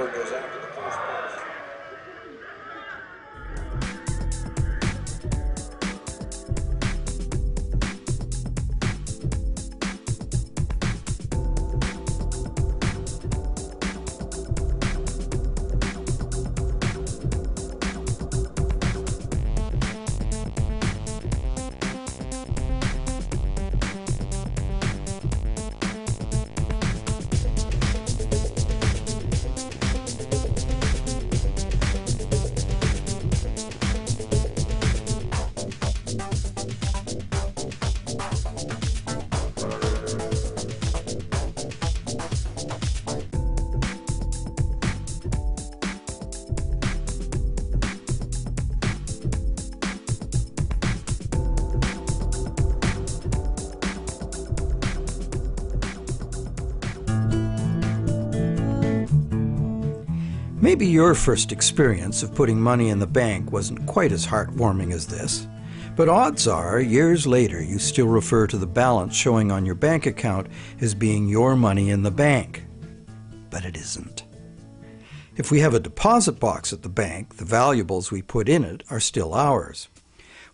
word goes out to the first place. Maybe your first experience of putting money in the bank wasn't quite as heartwarming as this, but odds are, years later, you still refer to the balance showing on your bank account as being your money in the bank. But it isn't. If we have a deposit box at the bank, the valuables we put in it are still ours.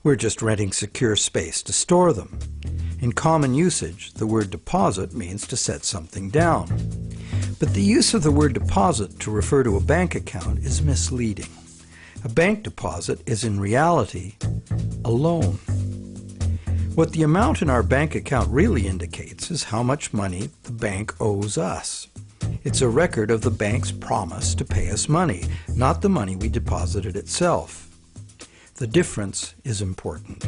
We're just renting secure space to store them. In common usage, the word deposit means to set something down. But the use of the word deposit to refer to a bank account is misleading. A bank deposit is in reality a loan. What the amount in our bank account really indicates is how much money the bank owes us. It's a record of the bank's promise to pay us money, not the money we deposited itself. The difference is important.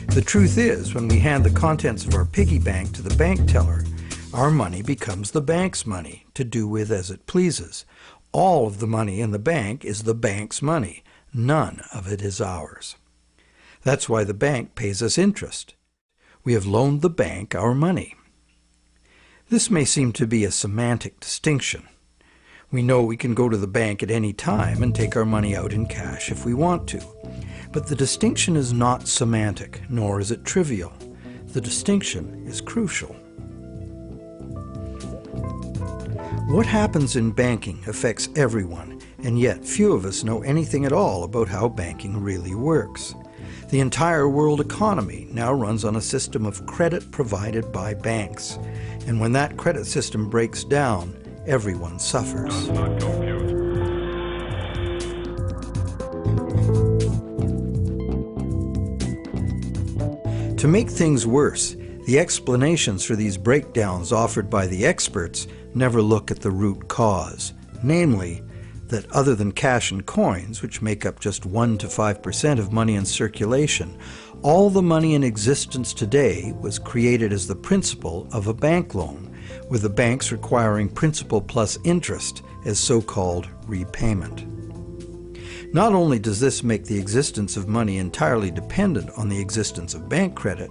The truth is, when we hand the contents of our piggy bank to the bank teller, our money becomes the bank's money to do with as it pleases. All of the money in the bank is the bank's money. None of it is ours. That's why the bank pays us interest. We have loaned the bank our money. This may seem to be a semantic distinction. We know we can go to the bank at any time and take our money out in cash if we want to. But the distinction is not semantic, nor is it trivial. The distinction is crucial. What happens in banking affects everyone, and yet few of us know anything at all about how banking really works. The entire world economy now runs on a system of credit provided by banks, and when that credit system breaks down, everyone suffers. To make things worse, the explanations for these breakdowns offered by the experts never look at the root cause, namely, that other than cash and coins, which make up just 1 to 5% of money in circulation, all the money in existence today was created as the principal of a bank loan, with the banks requiring principal plus interest as so-called repayment. Not only does this make the existence of money entirely dependent on the existence of bank credit,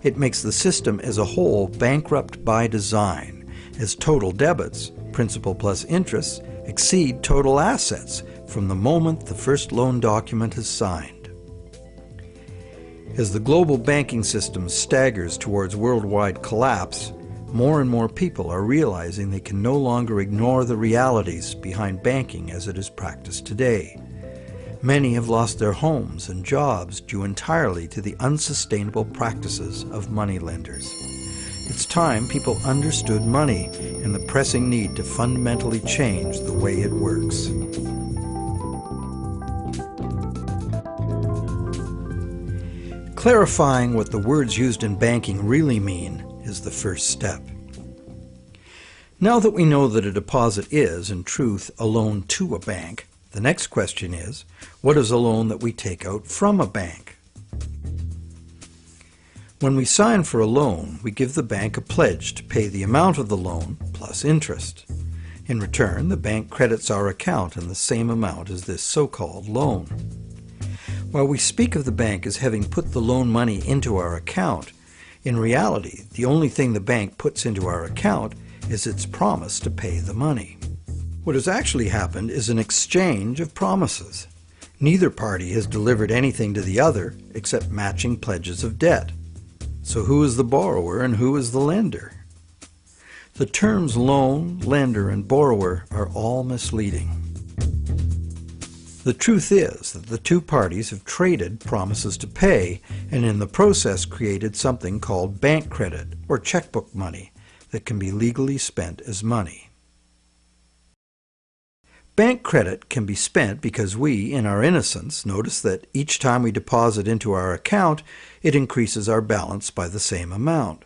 it makes the system as a whole bankrupt by design, as total debits, principal plus interest, exceed total assets from the moment the first loan document is signed. As the global banking system staggers towards worldwide collapse, more and more people are realizing they can no longer ignore the realities behind banking as it is practiced today. Many have lost their homes and jobs due entirely to the unsustainable practices of moneylenders. It's time people understood money and the pressing need to fundamentally change the way it works. Clarifying what the words used in banking really mean is the first step. Now that we know that a deposit is, in truth, a loan to a bank, the next question is, what is a loan that we take out from a bank? When we sign for a loan, we give the bank a pledge to pay the amount of the loan plus interest. In return, the bank credits our account in the same amount as this so-called loan. While we speak of the bank as having put the loan money into our account, in reality, the only thing the bank puts into our account is its promise to pay the money. What has actually happened is an exchange of promises. Neither party has delivered anything to the other except matching pledges of debt. So who is the borrower and who is the lender? The terms loan, lender, and borrower are all misleading. The truth is that the two parties have traded promises to pay and in the process created something called bank credit or checkbook money that can be legally spent as money. Bank credit can be spent because we, in our innocence, notice that each time we deposit into our account, it increases our balance by the same amount.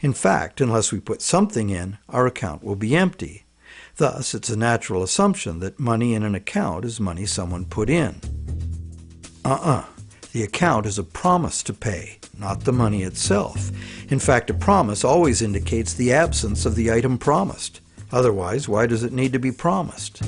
In fact, unless we put something in, our account will be empty. Thus, it's a natural assumption that money in an account is money someone put in. The account is a promise to pay, not the money itself. In fact, a promise always indicates the absence of the item promised. Otherwise, why does it need to be promised?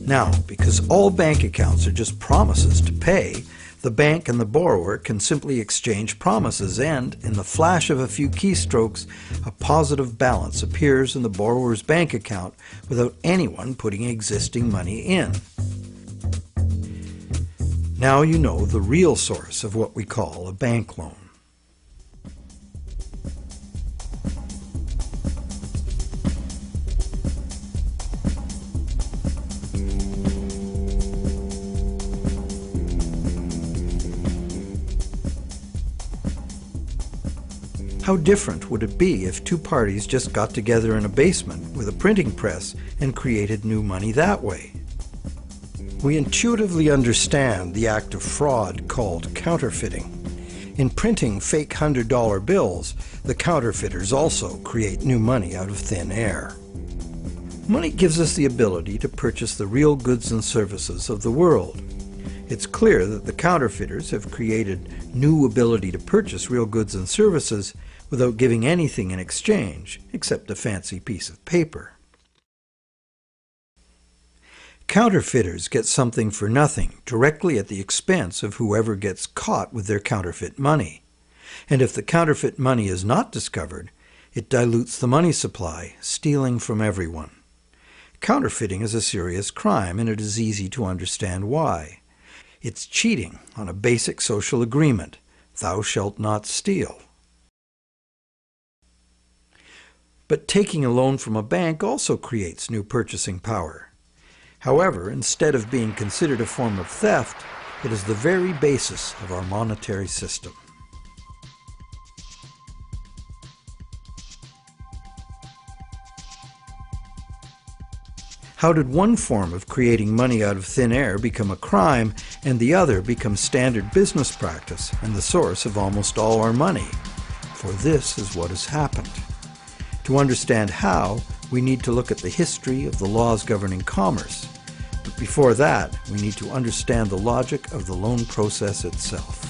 Now, because all bank accounts are just promises to pay, the bank and the borrower can simply exchange promises and, in the flash of a few keystrokes, a positive balance appears in the borrower's bank account without anyone putting existing money in. Now you know the real source of what we call a bank loan. How different would it be if two parties just got together in a basement with a printing press and created new money that way? We intuitively understand the act of fraud called counterfeiting. In printing fake $100 bills, the counterfeiters also create new money out of thin air. Money gives us the ability to purchase the real goods and services of the world. It's clear that the counterfeiters have created new ability to purchase real goods and services without giving anything in exchange except a fancy piece of paper. Counterfeiters get something for nothing directly at the expense of whoever gets caught with their counterfeit money. And if the counterfeit money is not discovered, it dilutes the money supply, stealing from everyone. Counterfeiting is a serious crime, and it is easy to understand why. It's cheating on a basic social agreement, thou shalt not steal. But taking a loan from a bank also creates new purchasing power. However, instead of being considered a form of theft, it is the very basis of our monetary system. How did one form of creating money out of thin air become a crime and the other become standard business practice and the source of almost all our money? For this is what has happened. To understand how, we need to look at the history of the laws governing commerce. But before that, we need to understand the logic of the loan process itself.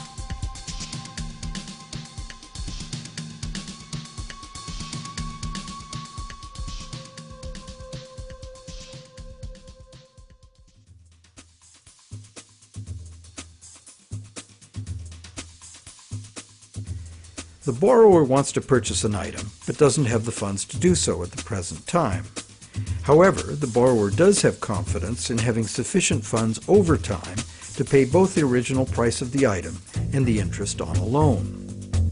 The borrower wants to purchase an item, but doesn't have the funds to do so at the present time. However, the borrower does have confidence in having sufficient funds over time to pay both the original price of the item and the interest on a loan.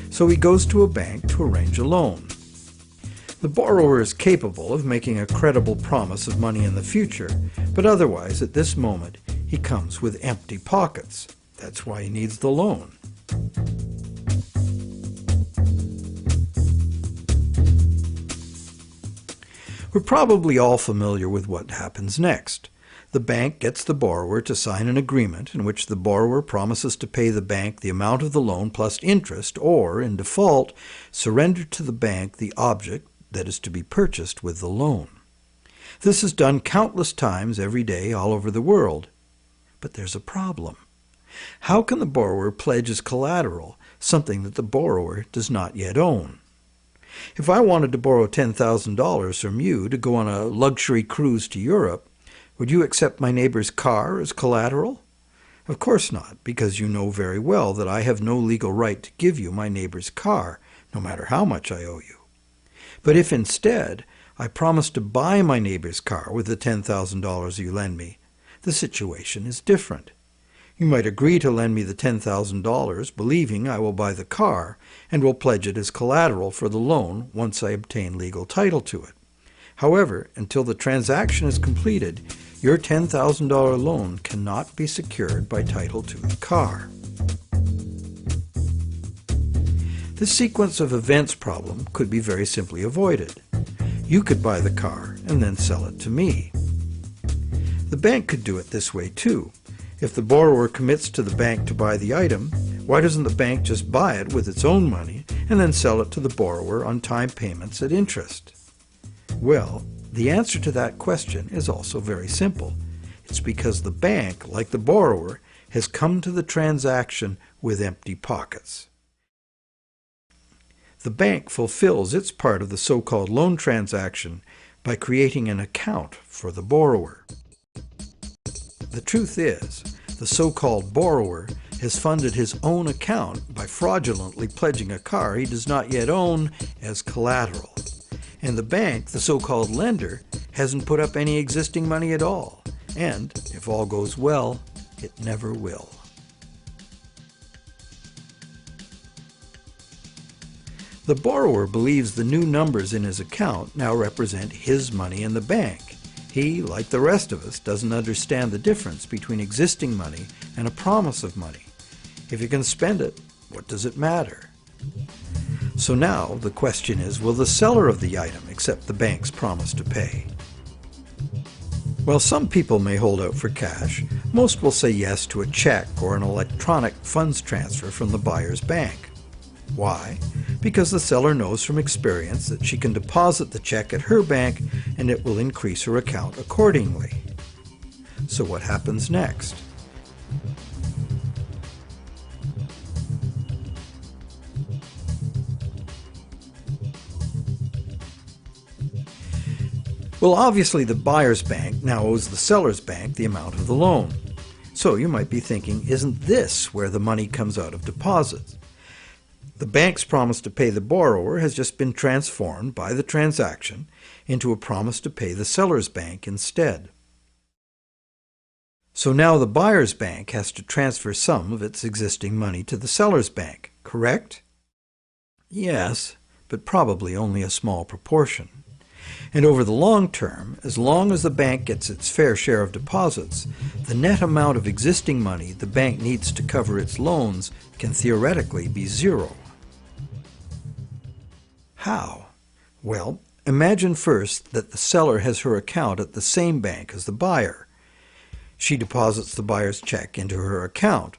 So he goes to a bank to arrange a loan. The borrower is capable of making a credible promise of money in the future, but otherwise, at this moment, he comes with empty pockets. That's why he needs the loan. We're probably all familiar with what happens next. The bank gets the borrower to sign an agreement in which the borrower promises to pay the bank the amount of the loan plus interest, or, in default, surrender to the bank the object that is to be purchased with the loan. This is done countless times every day all over the world. But there's a problem. How can the borrower pledge as collateral something that the borrower does not yet own? If I wanted to borrow $10,000 from you to go on a luxury cruise to Europe, would you accept my neighbor's car as collateral? Of course not, because you know very well that I have no legal right to give you my neighbor's car, no matter how much I owe you. But if instead I promise to buy my neighbor's car with the $10,000 you lend me, the situation is different. You might agree to lend me the $10,000, believing I will buy the car and will pledge it as collateral for the loan once I obtain legal title to it. However, until the transaction is completed, your $10,000 loan cannot be secured by title to the car. This sequence of events problem could be very simply avoided. You could buy the car and then sell it to me. The bank could do it this way too. If the borrower commits to the bank to buy the item, why doesn't the bank just buy it with its own money and then sell it to the borrower on time payments at interest? Well, the answer to that question is also very simple. It's because the bank, like the borrower, has come to the transaction with empty pockets. The bank fulfills its part of the so-called loan transaction by creating an account for the borrower. The truth is, the so-called borrower has funded his own account by fraudulently pledging a car he does not yet own as collateral. And the bank, the so-called lender, hasn't put up any existing money at all. And, if all goes well, it never will. The borrower believes the new numbers in his account now represent his money in the bank. He, like the rest of us, doesn't understand the difference between existing money and a promise of money. If you can spend it, what does it matter? So now the question is, will the seller of the item accept the bank's promise to pay? While some people may hold out for cash, most will say yes to a check or an electronic funds transfer from the buyer's bank. Why? Because the seller knows from experience that she can deposit the check at her bank and it will increase her account accordingly. So what happens next? Well, obviously the buyer's bank now owes the seller's bank the amount of the loan. So you might be thinking, isn't this where the money comes out of deposits? The bank's promise to pay the borrower has just been transformed by the transaction into a promise to pay the seller's bank instead. So now the buyer's bank has to transfer some of its existing money to the seller's bank, correct? Yes, but probably only a small proportion. And over the long term, as long as the bank gets its fair share of deposits, the net amount of existing money the bank needs to cover its loans can theoretically be zero. How? Well, imagine first that the seller has her account at the same bank as the buyer. She deposits the buyer's check into her account.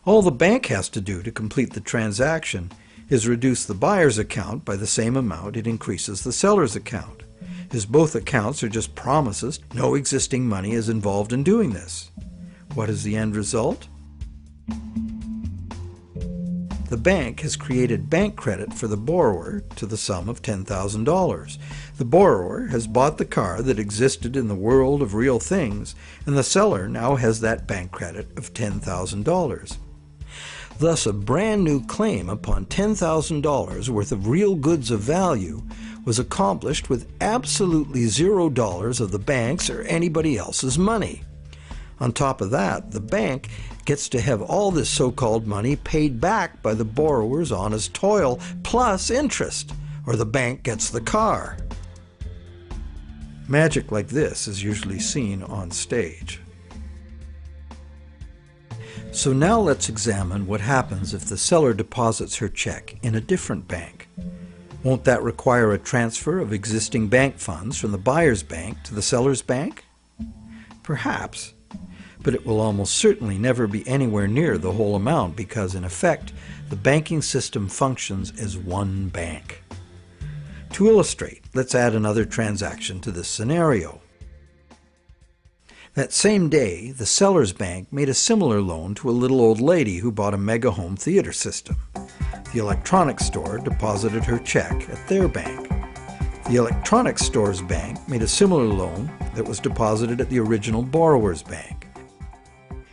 All the bank has to do to complete the transaction is reduce the buyer's account by the same amount it increases the seller's account. As both accounts are just promises, no existing money is involved in doing this. What is the end result? The bank has created bank credit for the borrower to the sum of $10,000. The borrower has bought the car that existed in the world of real things, and the seller now has that bank credit of $10,000. Thus, a brand new claim upon $10,000 worth of real goods of value was accomplished with absolutely $0 of the bank's or anybody else's money. On top of that, the bank gets to have all this so-called money paid back by the borrower's honest toil plus interest, or the bank gets the car. Magic like this is usually seen on stage. So now let's examine what happens if the seller deposits her check in a different bank. Won't that require a transfer of existing bank funds from the buyer's bank to the seller's bank? Perhaps, but it will almost certainly never be anywhere near the whole amount because, in effect, the banking system functions as one bank. To illustrate, let's add another transaction to this scenario. That same day, the seller's bank made a similar loan to a little old lady who bought a mega home theater system. The electronics store deposited her check at their bank. The electronics store's bank made a similar loan that was deposited at the original borrower's bank.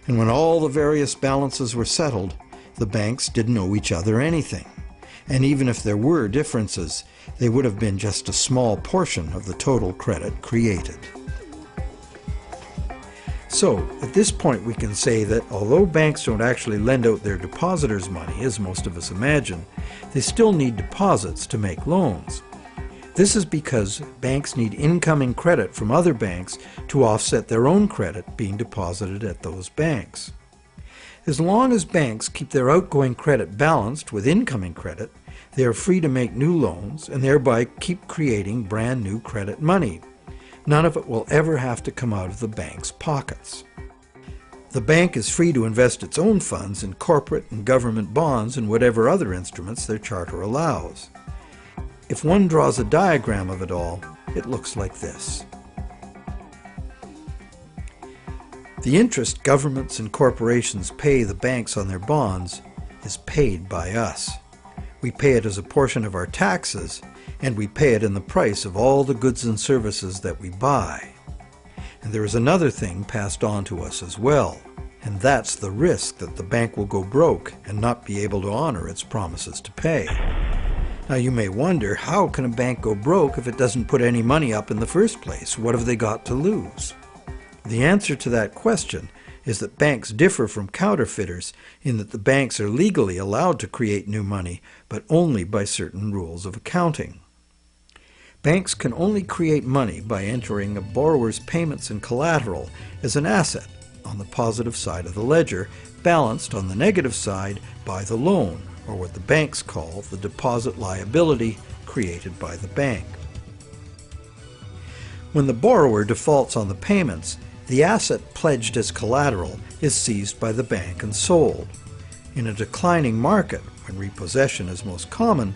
And when all the various balances were settled, the banks didn't owe each other anything. And even if there were differences, they would have been just a small portion of the total credit created. So, at this point we can say that although banks don't actually lend out their depositors' money, as most of us imagine, they still need deposits to make loans. This is because banks need incoming credit from other banks to offset their own credit being deposited at those banks. As long as banks keep their outgoing credit balanced with incoming credit, they are free to make new loans and thereby keep creating brand new credit money. None of it will ever have to come out of the bank's pockets. The bank is free to invest its own funds in corporate and government bonds and whatever other instruments their charter allows. If one draws a diagram of it all, it looks like this. The interest governments and corporations pay the banks on their bonds is paid by us. We pay it as a portion of our taxes, and we pay it in the price of all the goods and services that we buy. And there is another thing passed on to us as well, and that's the risk that the bank will go broke and not be able to honor its promises to pay. Now you may wonder, how can a bank go broke if it doesn't put any money up in the first place? What have they got to lose? The answer to that question is that banks differ from counterfeiters in that the banks are legally allowed to create new money, but only by certain rules of accounting. Banks can only create money by entering a borrower's payments and collateral as an asset on the positive side of the ledger, balanced on the negative side by the loan, or what the banks call the deposit liability created by the bank. When the borrower defaults on the payments, the asset pledged as collateral is seized by the bank and sold. In a declining market, when repossession is most common,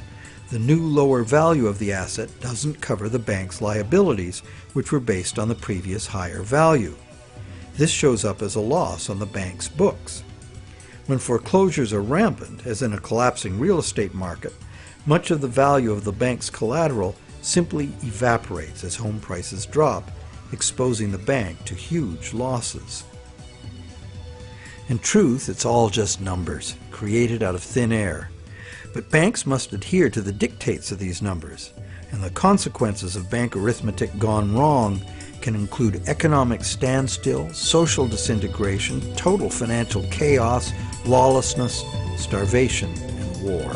the new lower value of the asset doesn't cover the bank's liabilities, which were based on the previous higher value. This shows up as a loss on the bank's books. When foreclosures are rampant, as in a collapsing real estate market, much of the value of the bank's collateral simply evaporates as home prices drop, exposing the bank to huge losses. In truth, it's all just numbers, created out of thin air. But banks must adhere to the dictates of these numbers, and the consequences of bank arithmetic gone wrong can include economic standstill, social disintegration, total financial chaos, lawlessness, starvation, and war.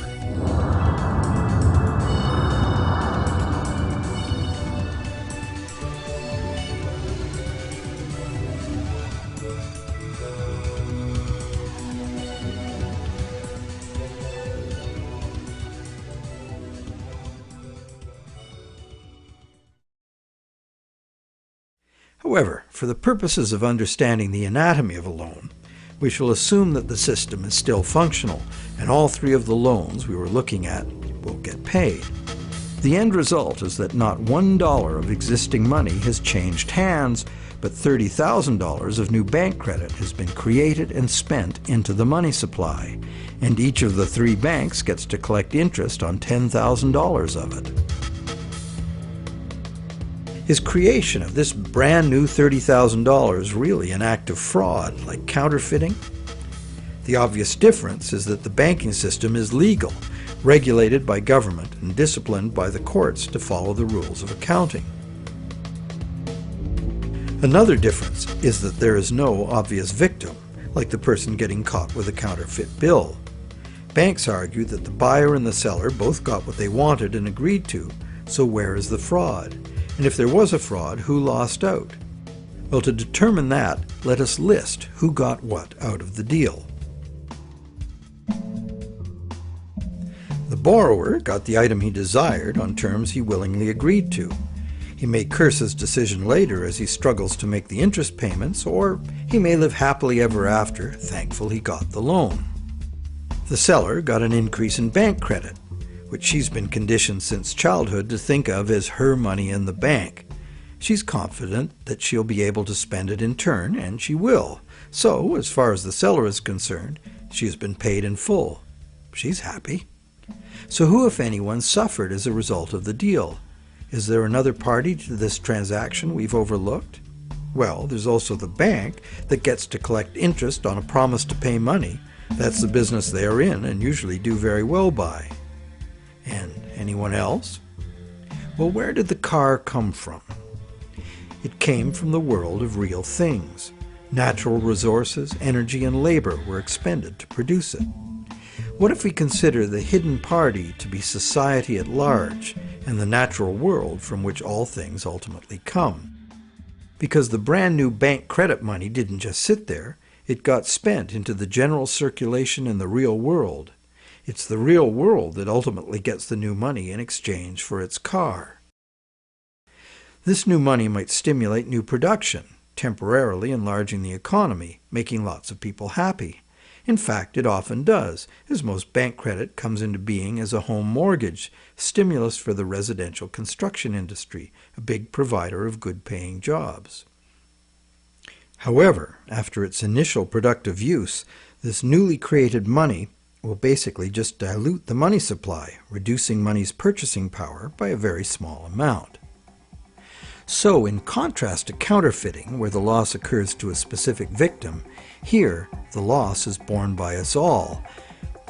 However, for the purposes of understanding the anatomy of a loan, we shall assume that the system is still functional and all three of the loans we were looking at will get paid. The end result is that not $1 of existing money has changed hands, but $30,000 of new bank credit has been created and spent into the money supply, and each of the three banks gets to collect interest on $10,000 of it. Is creation of this brand new $30,000 really an act of fraud, like counterfeiting? The obvious difference is that the banking system is legal, regulated by government, and disciplined by the courts to follow the rules of accounting. Another difference is that there is no obvious victim, like the person getting caught with a counterfeit bill. Banks argue that the buyer and the seller both got what they wanted and agreed to, so where is the fraud? And if there was a fraud, who lost out? Well, to determine that, let us list who got what out of the deal. The borrower got the item he desired on terms he willingly agreed to. He may curse his decision later as he struggles to make the interest payments, or he may live happily ever after, thankful he got the loan. The seller got an increase in bank credit, which she's been conditioned since childhood to think of as her money in the bank. She's confident that she'll be able to spend it in turn, and she will. So, as far as the seller is concerned, she has been paid in full. She's happy. So who, if anyone, suffered as a result of the deal? Is there another party to this transaction we've overlooked? Well, there's also the bank that gets to collect interest on a promise to pay money. That's the business they are in and usually do very well by. And anyone else? Well, where did the car come from? It came from the world of real things. Natural resources, energy, and labor were expended to produce it. What if we consider the hidden party to be society at large and the natural world from which all things ultimately come? Because the brand new bank credit money didn't just sit there, it got spent into the general circulation in the real world. It's the real world that ultimately gets the new money in exchange for its car. This new money might stimulate new production, temporarily enlarging the economy, making lots of people happy. In fact, it often does, as most bank credit comes into being as a home mortgage, stimulus for the residential construction industry, a big provider of good-paying jobs. However, after its initial productive use, this newly created money will basically just dilute the money supply, reducing money's purchasing power by a very small amount. So, in contrast to counterfeiting, where the loss occurs to a specific victim, here the loss is borne by us all,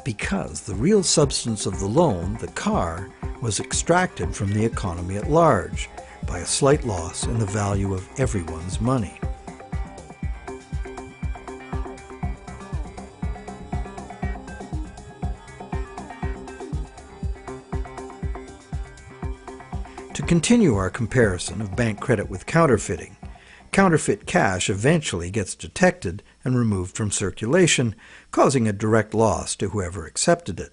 because the real substance of the loan, the car, was extracted from the economy at large by a slight loss in the value of everyone's money. To continue our comparison of bank credit with counterfeiting, counterfeit cash eventually gets detected and removed from circulation, causing a direct loss to whoever accepted it.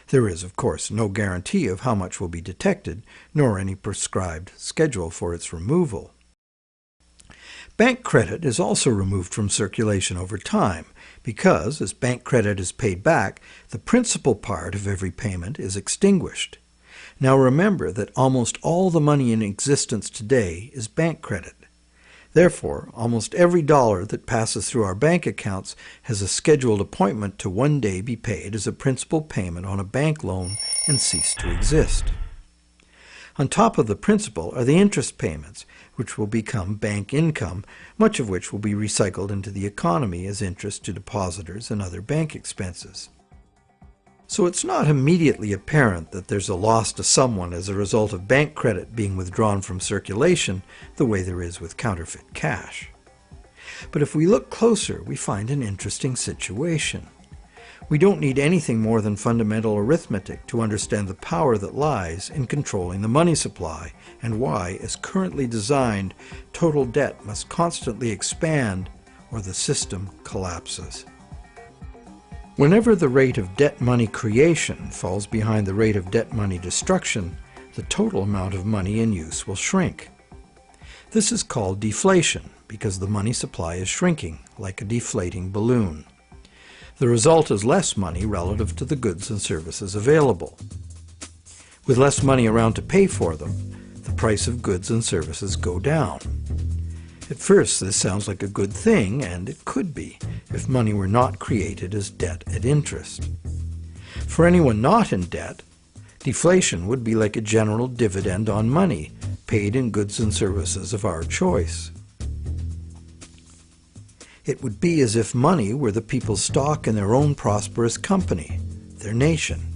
There is, of course, no guarantee of how much will be detected, nor any prescribed schedule for its removal. Bank credit is also removed from circulation over time because, as bank credit is paid back, the principal part of every payment is extinguished. Now remember that almost all the money in existence today is bank credit. Therefore, almost every dollar that passes through our bank accounts has a scheduled appointment to one day be paid as a principal payment on a bank loan and cease to exist. On top of the principal are the interest payments, which will become bank income, much of which will be recycled into the economy as interest to depositors and other bank expenses. So it's not immediately apparent that there's a loss to someone as a result of bank credit being withdrawn from circulation the way there is with counterfeit cash. But if we look closer, we find an interesting situation. We don't need anything more than fundamental arithmetic to understand the power that lies in controlling the money supply and why, as currently designed, total debt must constantly expand or the system collapses. Whenever the rate of debt money creation falls behind the rate of debt money destruction, the total amount of money in use will shrink. This is called deflation because the money supply is shrinking, like a deflating balloon. The result is less money relative to the goods and services available. With less money around to pay for them, the price of goods and services go down. At first, this sounds like a good thing, and it could be, if money were not created as debt at interest. For anyone not in debt, deflation would be like a general dividend on money, paid in goods and services of our choice. It would be as if money were the people's stock in their own prosperous company, their nation.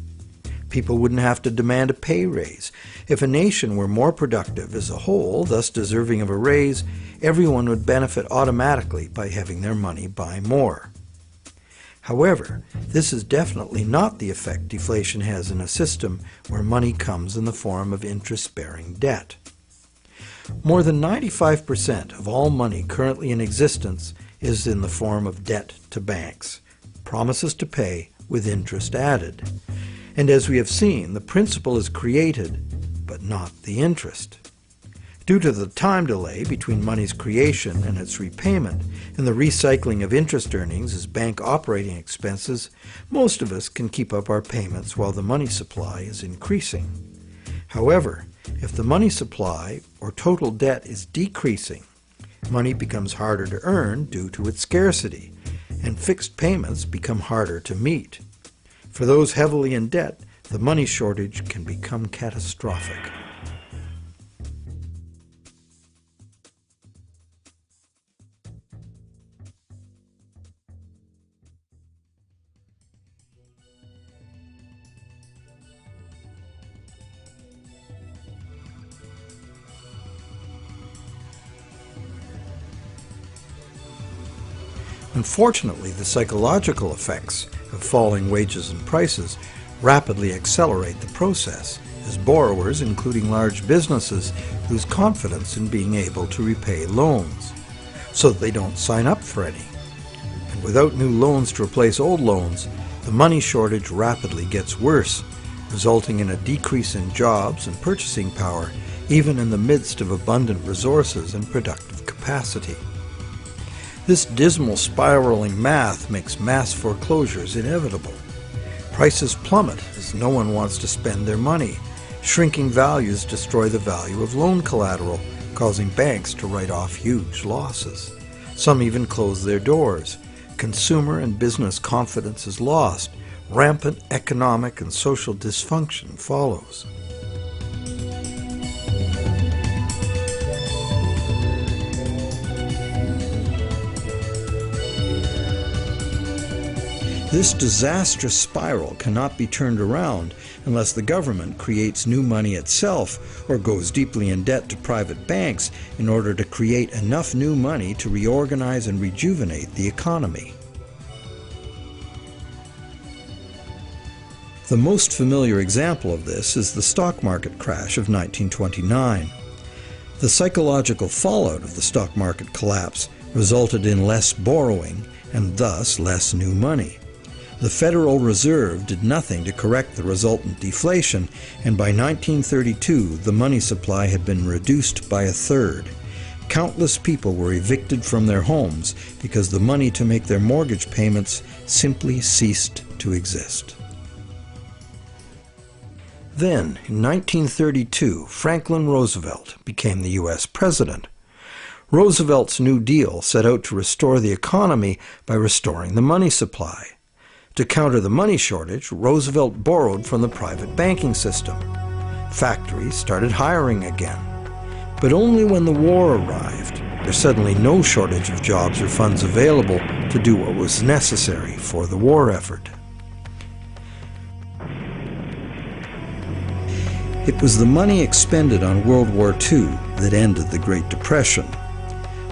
People wouldn't have to demand a pay raise. If a nation were more productive as a whole, thus deserving of a raise, everyone would benefit automatically by having their money buy more. However, this is definitely not the effect deflation has in a system where money comes in the form of interest-bearing debt. More than 95% of all money currently in existence is in the form of debt to banks, promises to pay with interest added. And as we have seen, the principal is created, but not the interest. Due to the time delay between money's creation and its repayment, and the recycling of interest earnings as bank operating expenses, most of us can keep up our payments while the money supply is increasing. However, if the money supply or total debt is decreasing, money becomes harder to earn due to its scarcity, and fixed payments become harder to meet. For those heavily in debt, the money shortage can become catastrophic. Unfortunately, the psychological effects of falling wages and prices rapidly accelerate the process, as borrowers, including large businesses, lose confidence in being able to repay loans, so that they don't sign up for any. And without new loans to replace old loans, the money shortage rapidly gets worse, resulting in a decrease in jobs and purchasing power, even in the midst of abundant resources and productive capacity. This dismal spiraling math makes mass foreclosures inevitable. Prices plummet as no one wants to spend their money. Shrinking values destroy the value of loan collateral, causing banks to write off huge losses. Some even close their doors. Consumer and business confidence is lost. Rampant economic and social dysfunction follows. This disastrous spiral cannot be turned around unless the government creates new money itself or goes deeply in debt to private banks in order to create enough new money to reorganize and rejuvenate the economy. The most familiar example of this is the stock market crash of 1929. The psychological fallout of the stock market collapse resulted in less borrowing and thus less new money. The Federal Reserve did nothing to correct the resultant deflation, and by 1932 the money supply had been reduced by a third. Countless people were evicted from their homes because the money to make their mortgage payments simply ceased to exist. Then, in 1932, Franklin Roosevelt became the U.S. president. Roosevelt's New Deal set out to restore the economy by restoring the money supply. To counter the money shortage, Roosevelt borrowed from the private banking system. Factories started hiring again. But only when the war arrived, there's suddenly no shortage of jobs or funds available to do what was necessary for the war effort. It was the money expended on World War II that ended the Great Depression.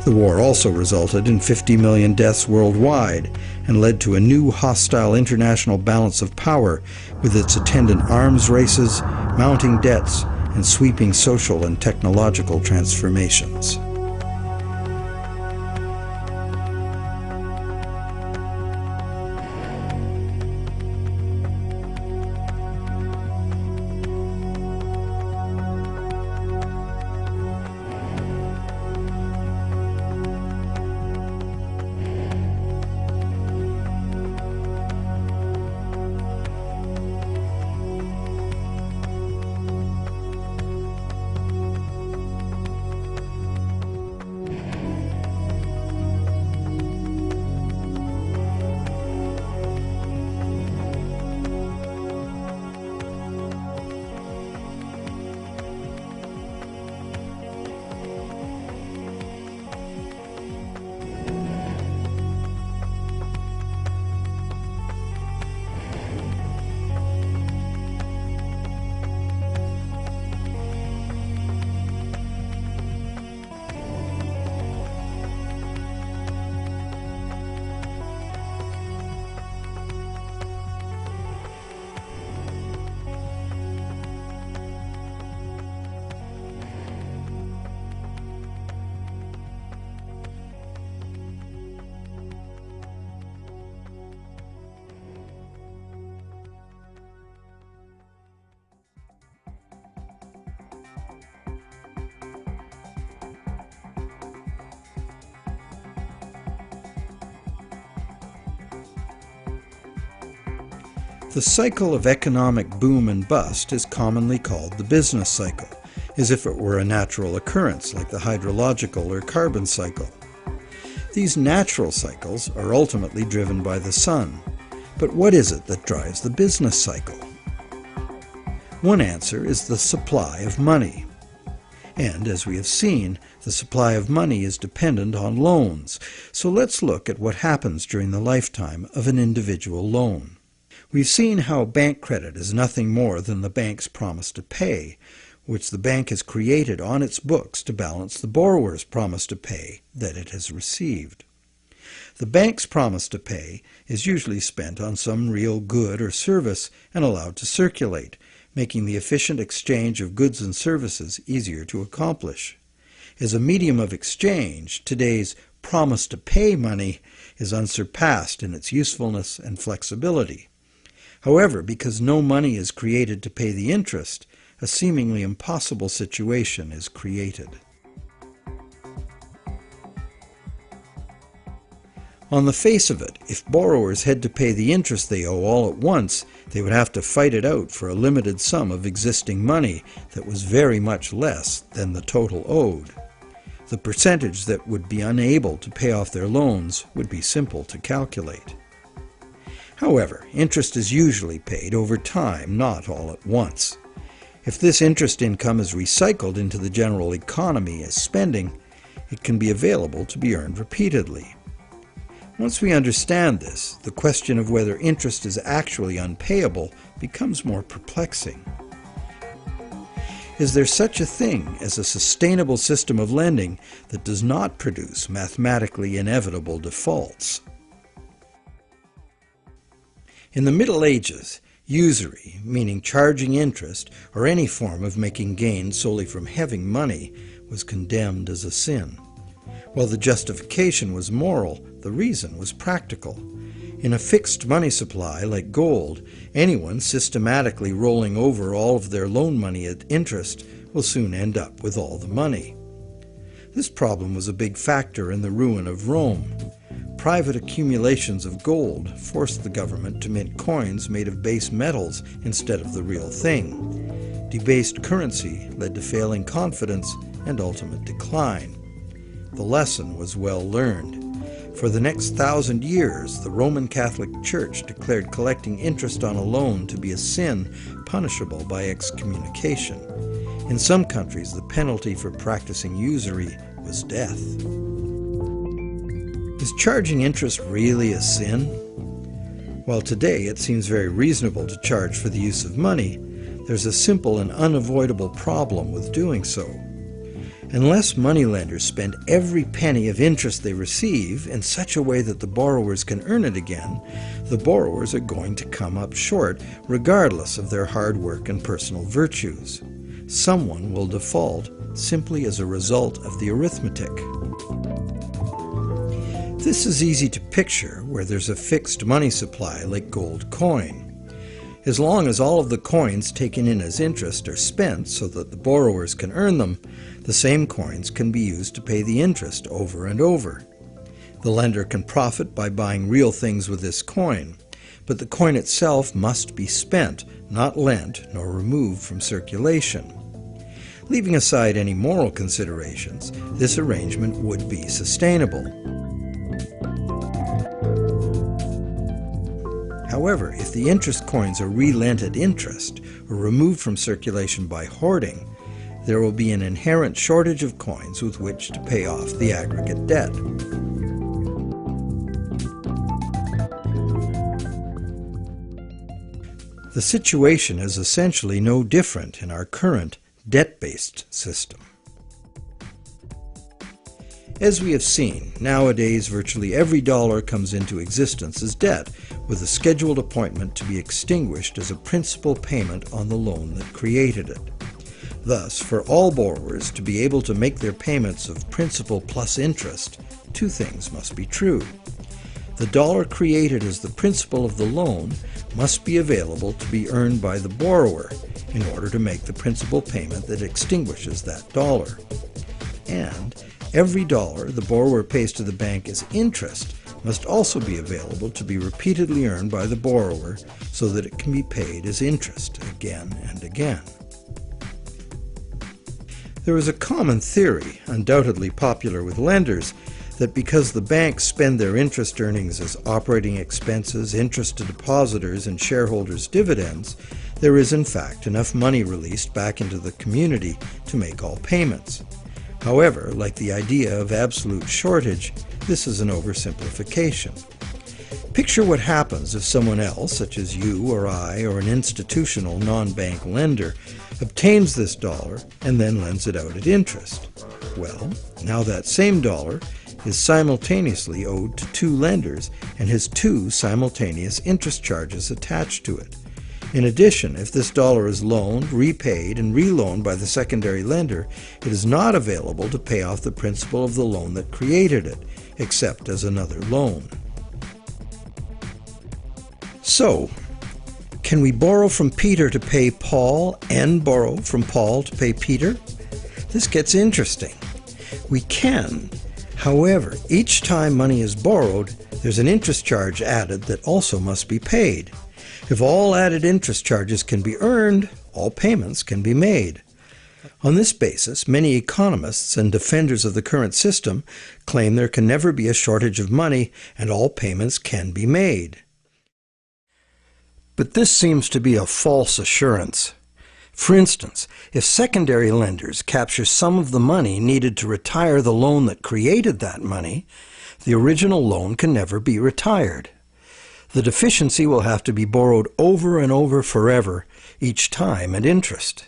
The war also resulted in 50 million deaths worldwide and led to a new hostile international balance of power with its attendant arms races, mounting debts, and sweeping social and technological transformations. The cycle of economic boom and bust is commonly called the business cycle, as if it were a natural occurrence like the hydrological or carbon cycle. These natural cycles are ultimately driven by the sun. But what is it that drives the business cycle? One answer is the supply of money. And as we have seen, the supply of money is dependent on loans. So let's look at what happens during the lifetime of an individual loan. We've seen how bank credit is nothing more than the bank's promise to pay, which the bank has created on its books to balance the borrower's promise to pay that it has received. The bank's promise to pay is usually spent on some real good or service and allowed to circulate, making the efficient exchange of goods and services easier to accomplish. As a medium of exchange, today's promise to pay money is unsurpassed in its usefulness and flexibility. However, because no money is created to pay the interest, a seemingly impossible situation is created. On the face of it, if borrowers had to pay the interest they owe all at once, they would have to fight it out for a limited sum of existing money that was very much less than the total owed. The percentage that would be unable to pay off their loans would be simple to calculate. However, interest is usually paid over time, not all at once. If this interest income is recycled into the general economy as spending, it can be available to be earned repeatedly. Once we understand this, the question of whether interest is actually unpayable becomes more perplexing. Is there such a thing as a sustainable system of lending that does not produce mathematically inevitable defaults? In the Middle Ages, usury, meaning charging interest or any form of making gains solely from having money, was condemned as a sin. While the justification was moral, the reason was practical. In a fixed money supply like gold, anyone systematically rolling over all of their loan money at interest will soon end up with all the money. This problem was a big factor in the ruin of Rome. Private accumulations of gold forced the government to mint coins made of base metals instead of the real thing. Debased currency led to failing confidence and ultimate decline. The lesson was well learned. For the next 1,000 years, the Roman Catholic Church declared collecting interest on a loan to be a sin punishable by excommunication. In some countries, the penalty for practicing usury was death. Is charging interest really a sin? While today it seems very reasonable to charge for the use of money, there's a simple and unavoidable problem with doing so. Unless moneylenders spend every penny of interest they receive in such a way that the borrowers can earn it again, the borrowers are going to come up short regardless of their hard work and personal virtues. Someone will default simply as a result of the arithmetic. This is easy to picture where there's a fixed money supply like gold coin. As long as all of the coins taken in as interest are spent so that the borrowers can earn them, the same coins can be used to pay the interest over and over. The lender can profit by buying real things with this coin, but the coin itself must be spent, not lent nor removed from circulation. Leaving aside any moral considerations, this arrangement would be sustainable. However, if the interest coins are re-lent at interest or removed from circulation by hoarding, there will be an inherent shortage of coins with which to pay off the aggregate debt. The situation is essentially no different in our current debt-based system. As we have seen, nowadays virtually every dollar comes into existence as debt, with a scheduled appointment to be extinguished as a principal payment on the loan that created it. Thus, for all borrowers to be able to make their payments of principal plus interest, two things must be true. The dollar created as the principal of the loan must be available to be earned by the borrower in order to make the principal payment that extinguishes that dollar. And every dollar the borrower pays to the bank as interest must also be available to be repeatedly earned by the borrower so that it can be paid as interest again and again. There is a common theory, undoubtedly popular with lenders, that because the banks spend their interest earnings as operating expenses, interest to depositors, and shareholders' dividends, there is in fact enough money released back into the community to make all payments. However, like the idea of absolute shortage, this is an oversimplification. Picture what happens if someone else, such as you or I or an institutional non-bank lender, obtains this dollar and then lends it out at interest. Well, now that same dollar is simultaneously owed to two lenders and has two simultaneous interest charges attached to it. In addition, if this dollar is loaned, repaid, and reloaned by the secondary lender, it is not available to pay off the principal of the loan that created it, except as another loan. So, can we borrow from Peter to pay Paul and borrow from Paul to pay Peter? This gets interesting. We can. However, each time money is borrowed, there's an interest charge added that also must be paid. If all added interest charges can be earned, all payments can be made. On this basis, many economists and defenders of the current system claim there can never be a shortage of money and all payments can be made. But this seems to be a false assurance. For instance, if secondary lenders capture some of the money needed to retire the loan that created that money, the original loan can never be retired. The deficiency will have to be borrowed over and over forever, each time at interest.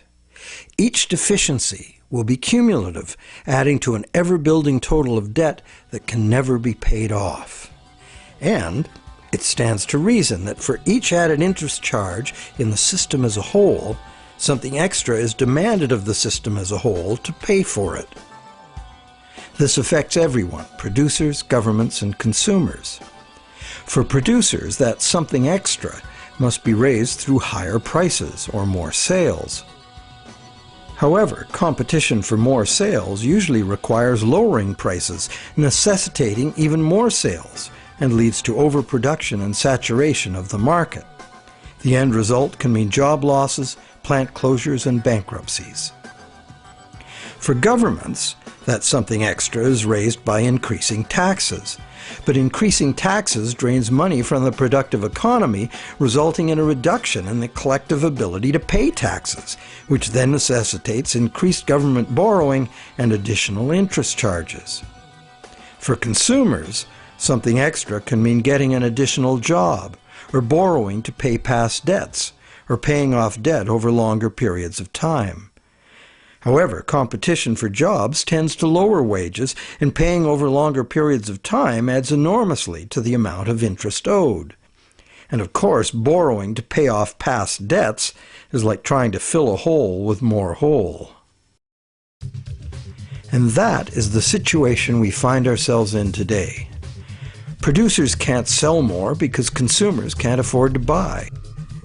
Each deficiency will be cumulative, adding to an ever-building total of debt that can never be paid off. And it stands to reason that for each added interest charge in the system as a whole, something extra is demanded of the system as a whole to pay for it. This affects everyone, producers, governments, and consumers. For producers, that something extra must be raised through higher prices or more sales. However, competition for more sales usually requires lowering prices, necessitating even more sales, and leads to overproduction and saturation of the market. The end result can mean job losses, plant closures, and bankruptcies. For governments, that something extra is raised by increasing taxes. But increasing taxes drains money from the productive economy, resulting in a reduction in the collective ability to pay taxes, which then necessitates increased government borrowing and additional interest charges. For consumers, something extra can mean getting an additional job, or borrowing to pay past debts, or paying off debt over longer periods of time. However, competition for jobs tends to lower wages, and paying over longer periods of time adds enormously to the amount of interest owed. And of course, borrowing to pay off past debts is like trying to fill a hole with more hole. And that is the situation we find ourselves in today. Producers can't sell more because consumers can't afford to buy.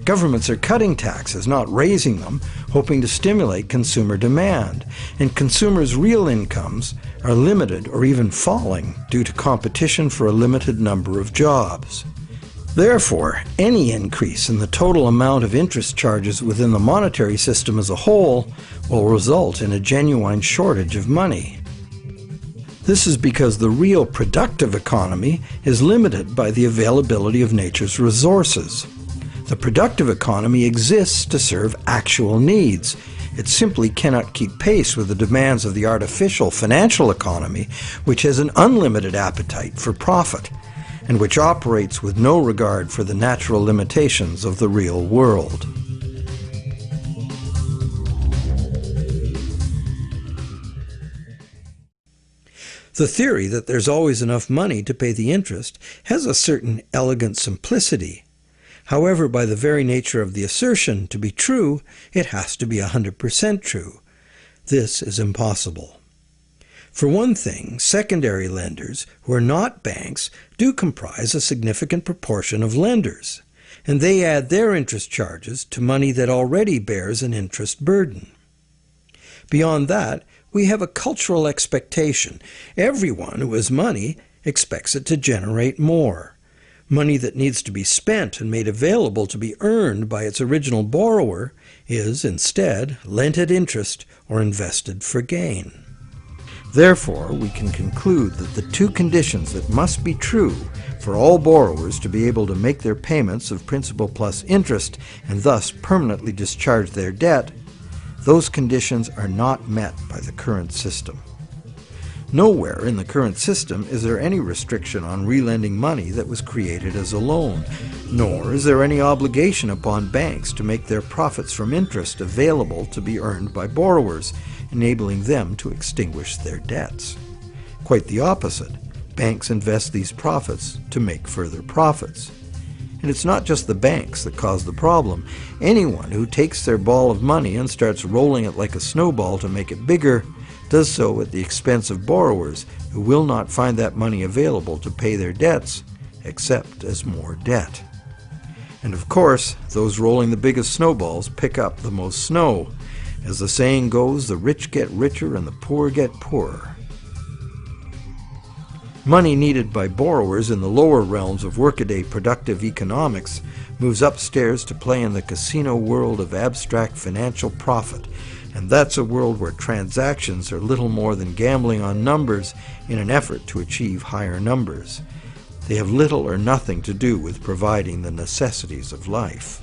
Governments are cutting taxes, not raising them, hoping to stimulate consumer demand, and consumers' real incomes are limited or even falling due to competition for a limited number of jobs. Therefore, any increase in the total amount of interest charges within the monetary system as a whole will result in a genuine shortage of money. This is because the real productive economy is limited by the availability of nature's resources. The productive economy exists to serve actual needs. It simply cannot keep pace with the demands of the artificial financial economy, which has an unlimited appetite for profit, and which operates with no regard for the natural limitations of the real world. The theory that there's always enough money to pay the interest has a certain elegant simplicity. However, by the very nature of the assertion to be true, it has to be 100% true. This is impossible. For one thing, secondary lenders, who are not banks, do comprise a significant proportion of lenders, and they add their interest charges to money that already bears an interest burden. Beyond that, we have a cultural expectation. Everyone who has money expects it to generate more. Money that needs to be spent and made available to be earned by its original borrower is, instead, lent at interest or invested for gain. Therefore, we can conclude that the two conditions that must be true for all borrowers to be able to make their payments of principal plus interest and thus permanently discharge their debt, those conditions are not met by the current system. Nowhere in the current system is there any restriction on relending money that was created as a loan, nor is there any obligation upon banks to make their profits from interest available to be earned by borrowers, enabling them to extinguish their debts. Quite the opposite. Banks invest these profits to make further profits. And it's not just the banks that cause the problem. Anyone who takes their ball of money and starts rolling it like a snowball to make it bigger does so at the expense of borrowers who will not find that money available to pay their debts, except as more debt. And of course, those rolling the biggest snowballs pick up the most snow. As the saying goes, the rich get richer and the poor get poorer. Money needed by borrowers in the lower realms of workaday productive economics moves upstairs to play in the casino world of abstract financial profit, and that's a world where transactions are little more than gambling on numbers in an effort to achieve higher numbers. They have little or nothing to do with providing the necessities of life.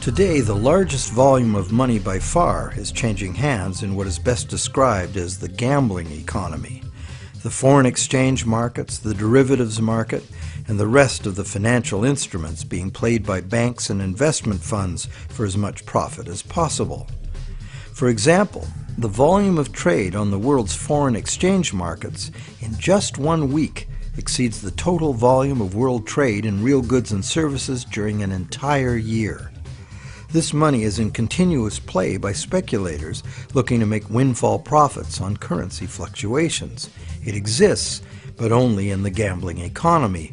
Today, the largest volume of money by far is changing hands in what is best described as the gambling economy. The foreign exchange markets, the derivatives market, and the rest of the financial instruments being played by banks and investment funds for as much profit as possible. For example, the volume of trade on the world's foreign exchange markets in just 1 week exceeds the total volume of world trade in real goods and services during an entire year. This money is in continuous play by speculators looking to make windfall profits on currency fluctuations. It exists, but only in the gambling economy.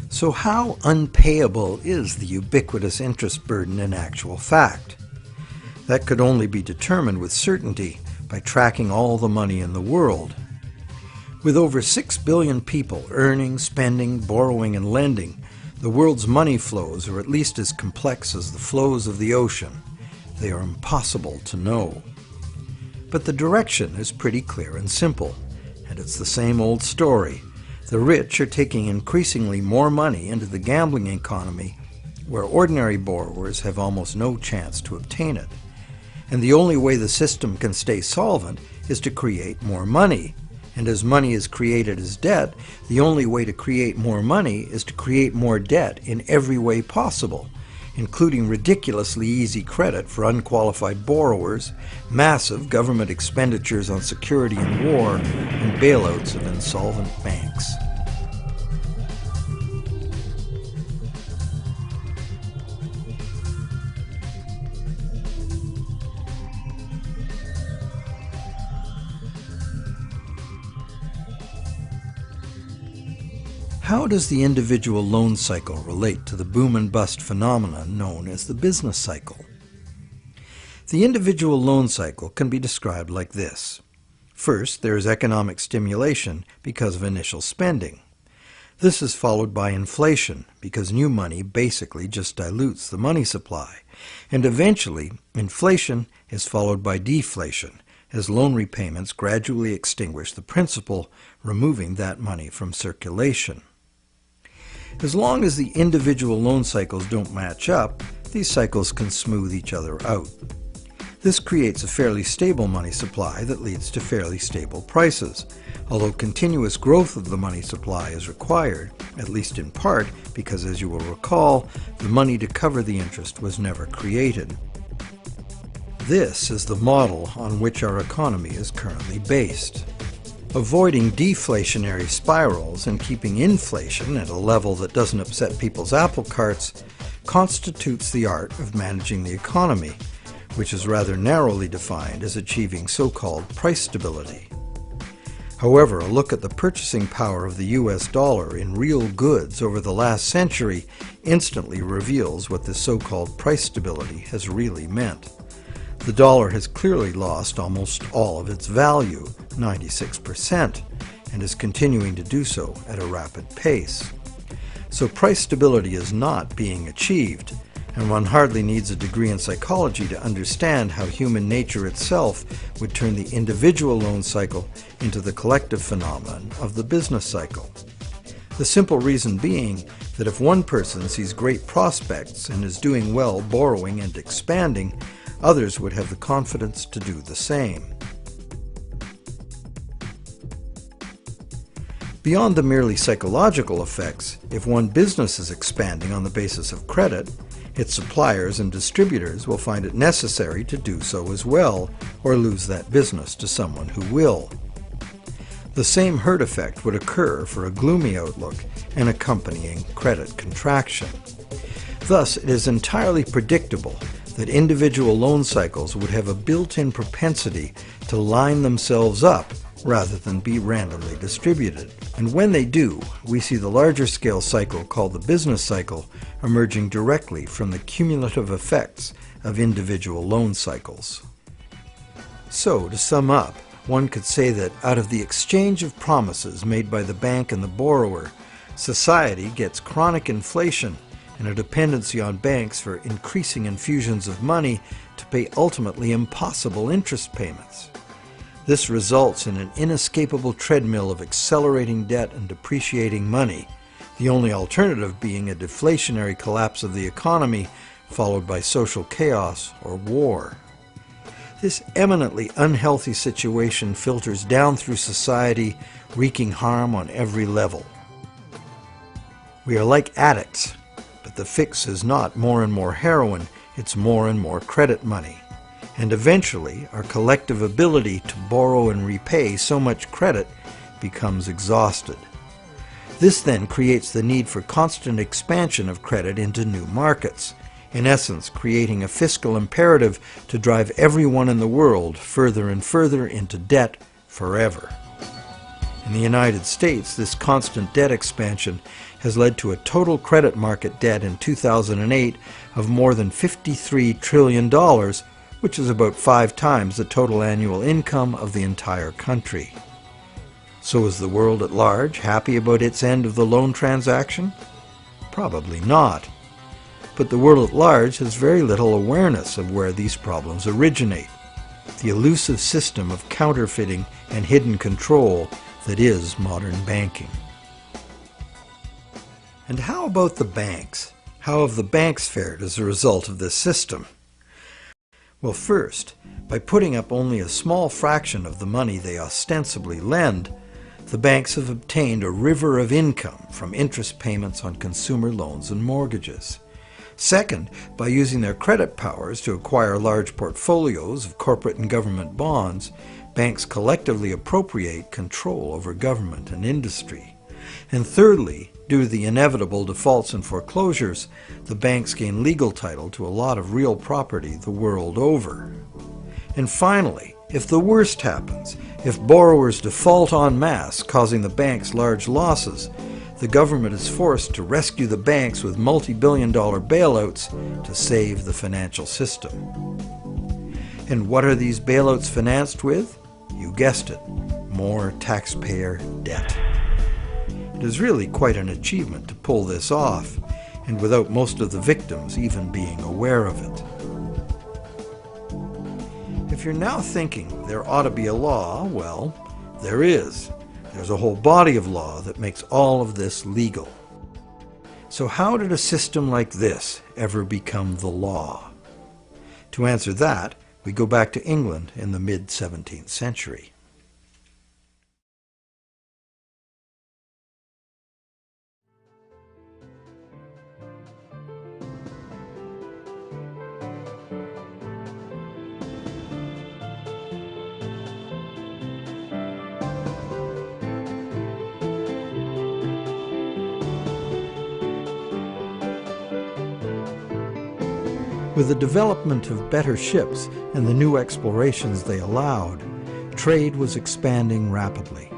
So how unpayable is the ubiquitous interest burden in actual fact? That could only be determined with certainty by tracking all the money in the world. With over 6 billion people earning, spending, borrowing, and lending, the world's money flows are at least as complex as the flows of the ocean. They are impossible to know. But the direction is pretty clear and simple, and it's the same old story. The rich are taking increasingly more money into the gambling economy, where ordinary borrowers have almost no chance to obtain it. And the only way the system can stay solvent is to create more money. And as money is created as debt, the only way to create more money is to create more debt in every way possible, including ridiculously easy credit for unqualified borrowers, massive government expenditures on security and war, and bailouts of insolvent banks. How does the individual loan cycle relate to the boom and bust phenomenon known as the business cycle? The individual loan cycle can be described like this. First, there is economic stimulation because of initial spending. This is followed by inflation because new money basically just dilutes the money supply. And eventually, inflation is followed by deflation as loan repayments gradually extinguish the principal, removing that money from circulation. As long as the individual loan cycles don't match up, these cycles can smooth each other out. This creates a fairly stable money supply that leads to fairly stable prices, although continuous growth of the money supply is required, at least in part because, as you will recall, the money to cover the interest was never created. This is the model on which our economy is currently based. Avoiding deflationary spirals and keeping inflation at a level that doesn't upset people's apple carts constitutes the art of managing the economy, which is rather narrowly defined as achieving so-called price stability. However, a look at the purchasing power of the US dollar in real goods over the last century instantly reveals what this so-called price stability has really meant. The dollar has clearly lost almost all of its value, 96%, and is continuing to do so at a rapid pace. So price stability is not being achieved, and one hardly needs a degree in psychology to understand how human nature itself would turn the individual loan cycle into the collective phenomenon of the business cycle. The simple reason being that if one person sees great prospects and is doing well borrowing and expanding, others would have the confidence to do the same. Beyond the merely psychological effects, if one business is expanding on the basis of credit, Its suppliers and distributors will find it necessary to do so as well, or lose that business to someone who will. The same herd effect would occur for a gloomy outlook and accompanying credit contraction. Thus, it is entirely predictable that individual loan cycles would have a built-in propensity to line themselves up rather than be randomly distributed. And when they do, we see the larger scale cycle called the business cycle emerging directly from the cumulative effects of individual loan cycles. So, to sum up, one could say that out of the exchange of promises made by the bank and the borrower, society gets chronic inflation and a dependency on banks for increasing infusions of money to pay ultimately impossible interest payments. This results in an inescapable treadmill of accelerating debt and depreciating money, the only alternative being a deflationary collapse of the economy followed by social chaos or war. This eminently unhealthy situation filters down through society, wreaking harm on every level. We are like addicts, but the fix is not more and more heroin, it's more and more credit money. And eventually, our collective ability to borrow and repay so much credit becomes exhausted. This then creates the need for constant expansion of credit into new markets, in essence creating a fiscal imperative to drive everyone in the world further and further into debt forever. In the United States, this constant debt expansion has led to a total credit market debt in 2008 of more than $53 trillion, which is about 5 times the total annual income of the entire country. So is the world at large happy about its end of the loan transaction? Probably not. But the world at large has very little awareness of where these problems originate, the elusive system of counterfeiting and hidden control that is modern banking. And how about the banks? How have the banks fared as a result of this system? Well, first, by putting up only a small fraction of the money they ostensibly lend, the banks have obtained a river of income from interest payments on consumer loans and mortgages. Second, by using their credit powers to acquire large portfolios of corporate and government bonds, banks collectively appropriate control over government and industry. And thirdly, due to the inevitable defaults and foreclosures, the banks gain legal title to a lot of real property the world over. And finally, if the worst happens, if borrowers default en masse, causing the banks large losses, the government is forced to rescue the banks with multi-billion-dollar bailouts to save the financial system. And what are these bailouts financed with? You guessed it, more taxpayer debt. It is really quite an achievement to pull this off, and without most of the victims even being aware of it. If you're now thinking there ought to be a law, well, there is. There's a whole body of law that makes all of this legal. So how did a system like this ever become the law? To answer that, we go back to England in the mid-17th century. With the development of better ships and the new explorations they allowed, trade was expanding rapidly.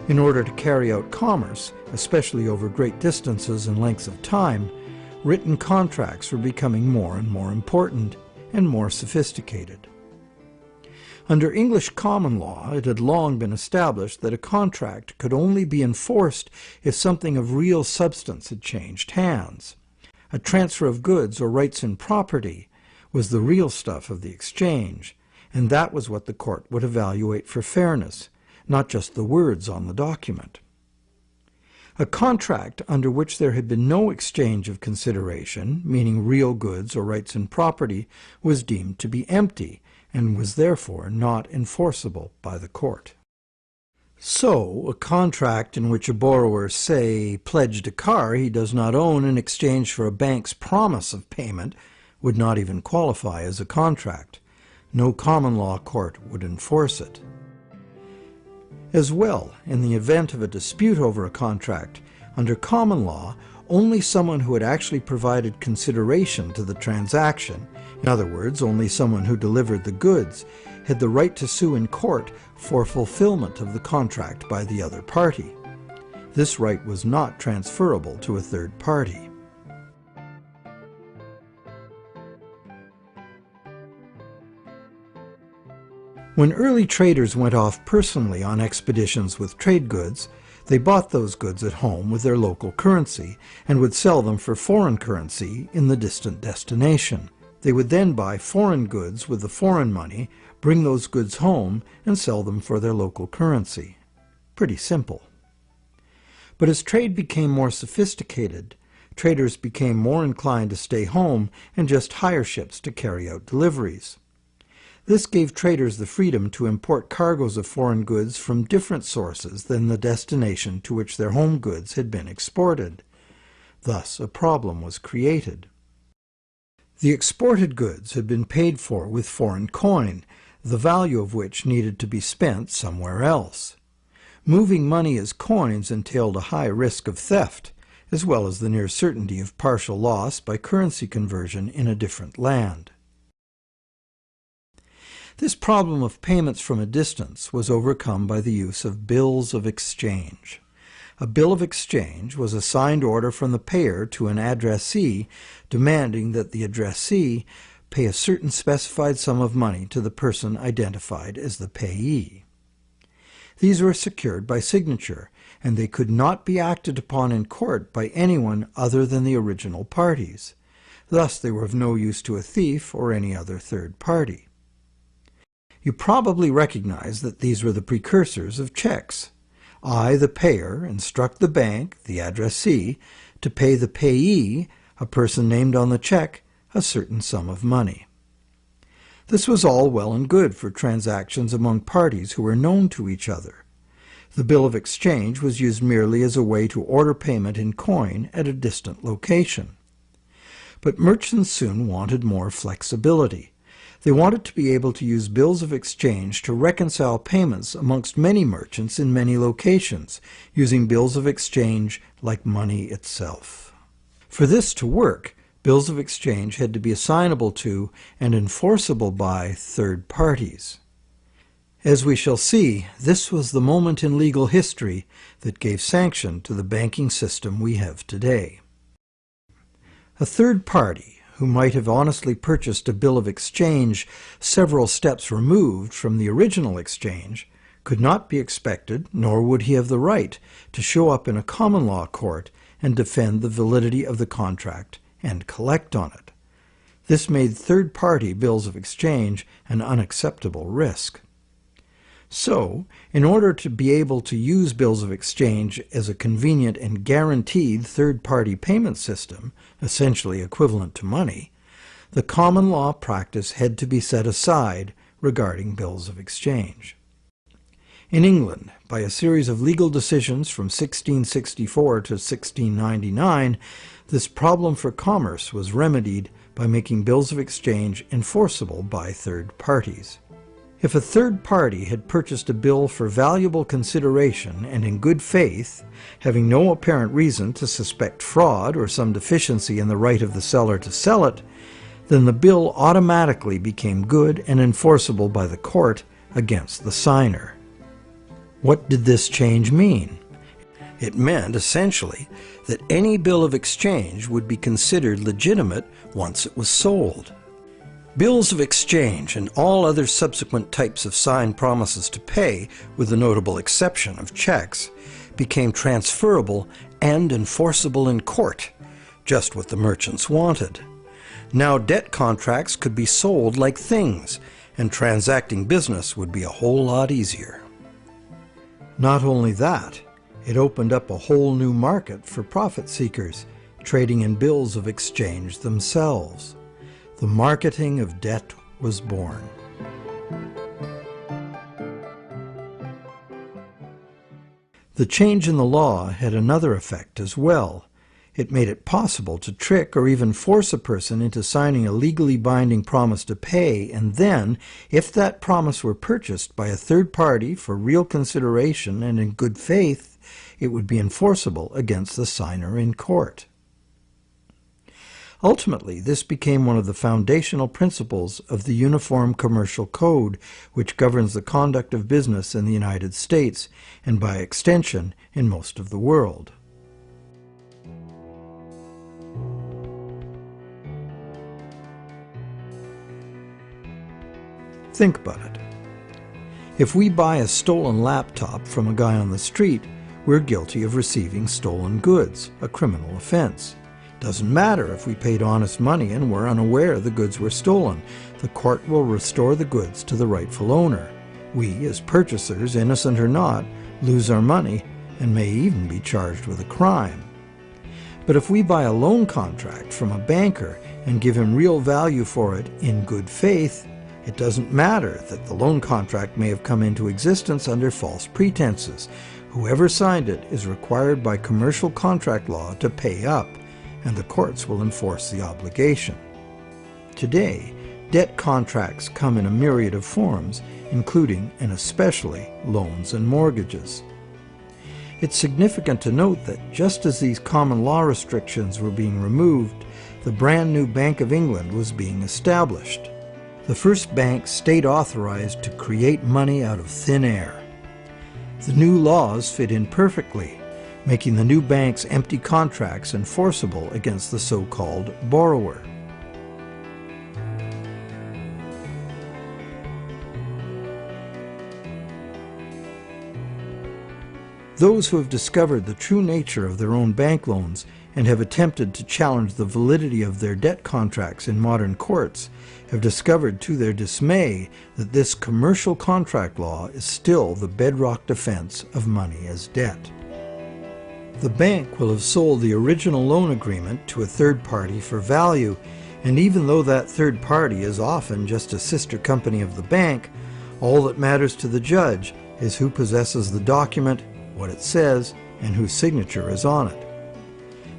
In order to carry out commerce, especially over great distances and lengths of time, written contracts were becoming more and more important and more sophisticated. Under English common law, it had long been established that a contract could only be enforced if something of real substance had changed hands. A transfer of goods or rights in property was the real stuff of the exchange, and that was what the court would evaluate for fairness, not just the words on the document. A contract under which there had been no exchange of consideration, meaning real goods or rights in property, was deemed to be empty and was therefore not enforceable by the court. So, a contract in which a borrower, say, pledged a car he does not own in exchange for a bank's promise of payment would not even qualify as a contract. No common law court would enforce it. As well, in the event of a dispute over a contract, under common law, only someone who had actually provided consideration to the transaction, in other words, only someone who delivered the goods, had the right to sue in court for fulfillment of the contract by the other party. This right was not transferable to a third party. When early traders went off personally on expeditions with trade goods, they bought those goods at home with their local currency and would sell them for foreign currency in the distant destination. They would then buy foreign goods with the foreign money, bring those goods home, and sell them for their local currency. Pretty simple. But as trade became more sophisticated, traders became more inclined to stay home and just hire ships to carry out deliveries. This gave traders the freedom to import cargoes of foreign goods from different sources than the destination to which their home goods had been exported. Thus, a problem was created. The exported goods had been paid for with foreign coin, the value of which needed to be spent somewhere else. Moving money as coins entailed a high risk of theft, as well as the near certainty of partial loss by currency conversion in a different land. This problem of payments from a distance was overcome by the use of bills of exchange. A bill of exchange was a signed order from the payer to an addressee demanding that the addressee pay a certain specified sum of money to the person identified as the payee. These were secured by signature, and they could not be acted upon in court by anyone other than the original parties. Thus they were of no use to a thief or any other third party. You probably recognize that these were the precursors of checks. I, the payer, instruct the bank, the addressee, to pay the payee, a person named on the check, a certain sum of money. This was all well and good for transactions among parties who were known to each other. The bill of exchange was used merely as a way to order payment in coin at a distant location. But merchants soon wanted more flexibility. They wanted to be able to use bills of exchange to reconcile payments amongst many merchants in many locations, using bills of exchange like money itself. For this to work, bills of exchange had to be assignable to and enforceable by third parties. As we shall see, this was the moment in legal history that gave sanction to the banking system we have today. A third party, who might have honestly purchased a bill of exchange several steps removed from the original exchange, could not be expected, nor would he have the right, to show up in a common law court and defend the validity of the contract and collect on it. This made third-party bills of exchange an unacceptable risk. So, in order to be able to use bills of exchange as a convenient and guaranteed third-party payment system, essentially equivalent to money, the common law practice had to be set aside regarding bills of exchange. In England, by a series of legal decisions from 1664 to 1699, this problem for commerce was remedied by making bills of exchange enforceable by third parties. If a third party had purchased a bill for valuable consideration and in good faith, having no apparent reason to suspect fraud or some deficiency in the right of the seller to sell it, then the bill automatically became good and enforceable by the court against the signer. What did this change mean? It meant, essentially, that any bill of exchange would be considered legitimate once it was sold. Bills of exchange and all other subsequent types of signed promises to pay, with the notable exception of checks, became transferable and enforceable in court, just what the merchants wanted. Now debt contracts could be sold like things, and transacting business would be a whole lot easier. Not only that, it opened up a whole new market for profit seekers, trading in bills of exchange themselves. The marketing of debt was born. The change in the law had another effect as well. It made it possible to trick or even force a person into signing a legally binding promise to pay, and then, if that promise were purchased by a third party for real consideration and in good faith, it would be enforceable against the signer in court. Ultimately, this became one of the foundational principles of the Uniform Commercial Code, which governs the conduct of business in the United States, and by extension, in most of the world. Think about it. If we buy a stolen laptop from a guy on the street, we're guilty of receiving stolen goods, a criminal offense. Doesn't matter if we paid honest money and were unaware the goods were stolen. The court will restore the goods to the rightful owner. We, as purchasers, innocent or not, lose our money and may even be charged with a crime. But if we buy a loan contract from a banker and give him real value for it in good faith, it doesn't matter that the loan contract may have come into existence under false pretenses. Whoever signed it is required by commercial contract law to pay up, and the courts will enforce the obligation. Today, debt contracts come in a myriad of forms, including and especially loans and mortgages. It's significant to note that just as these common law restrictions were being removed, the brand new Bank of England was being established. The first bank state authorized to create money out of thin air. The new laws fit in perfectly, making the new bank's empty contracts enforceable against the so-called borrower. Those who have discovered the true nature of their own bank loans and have attempted to challenge the validity of their debt contracts in modern courts have discovered to their dismay that this commercial contract law is still the bedrock defense of money as debt. The bank will have sold the original loan agreement to a third party for value, and even though that third party is often just a sister company of the bank, all that matters to the judge is who possesses the document, what it says, and whose signature is on it.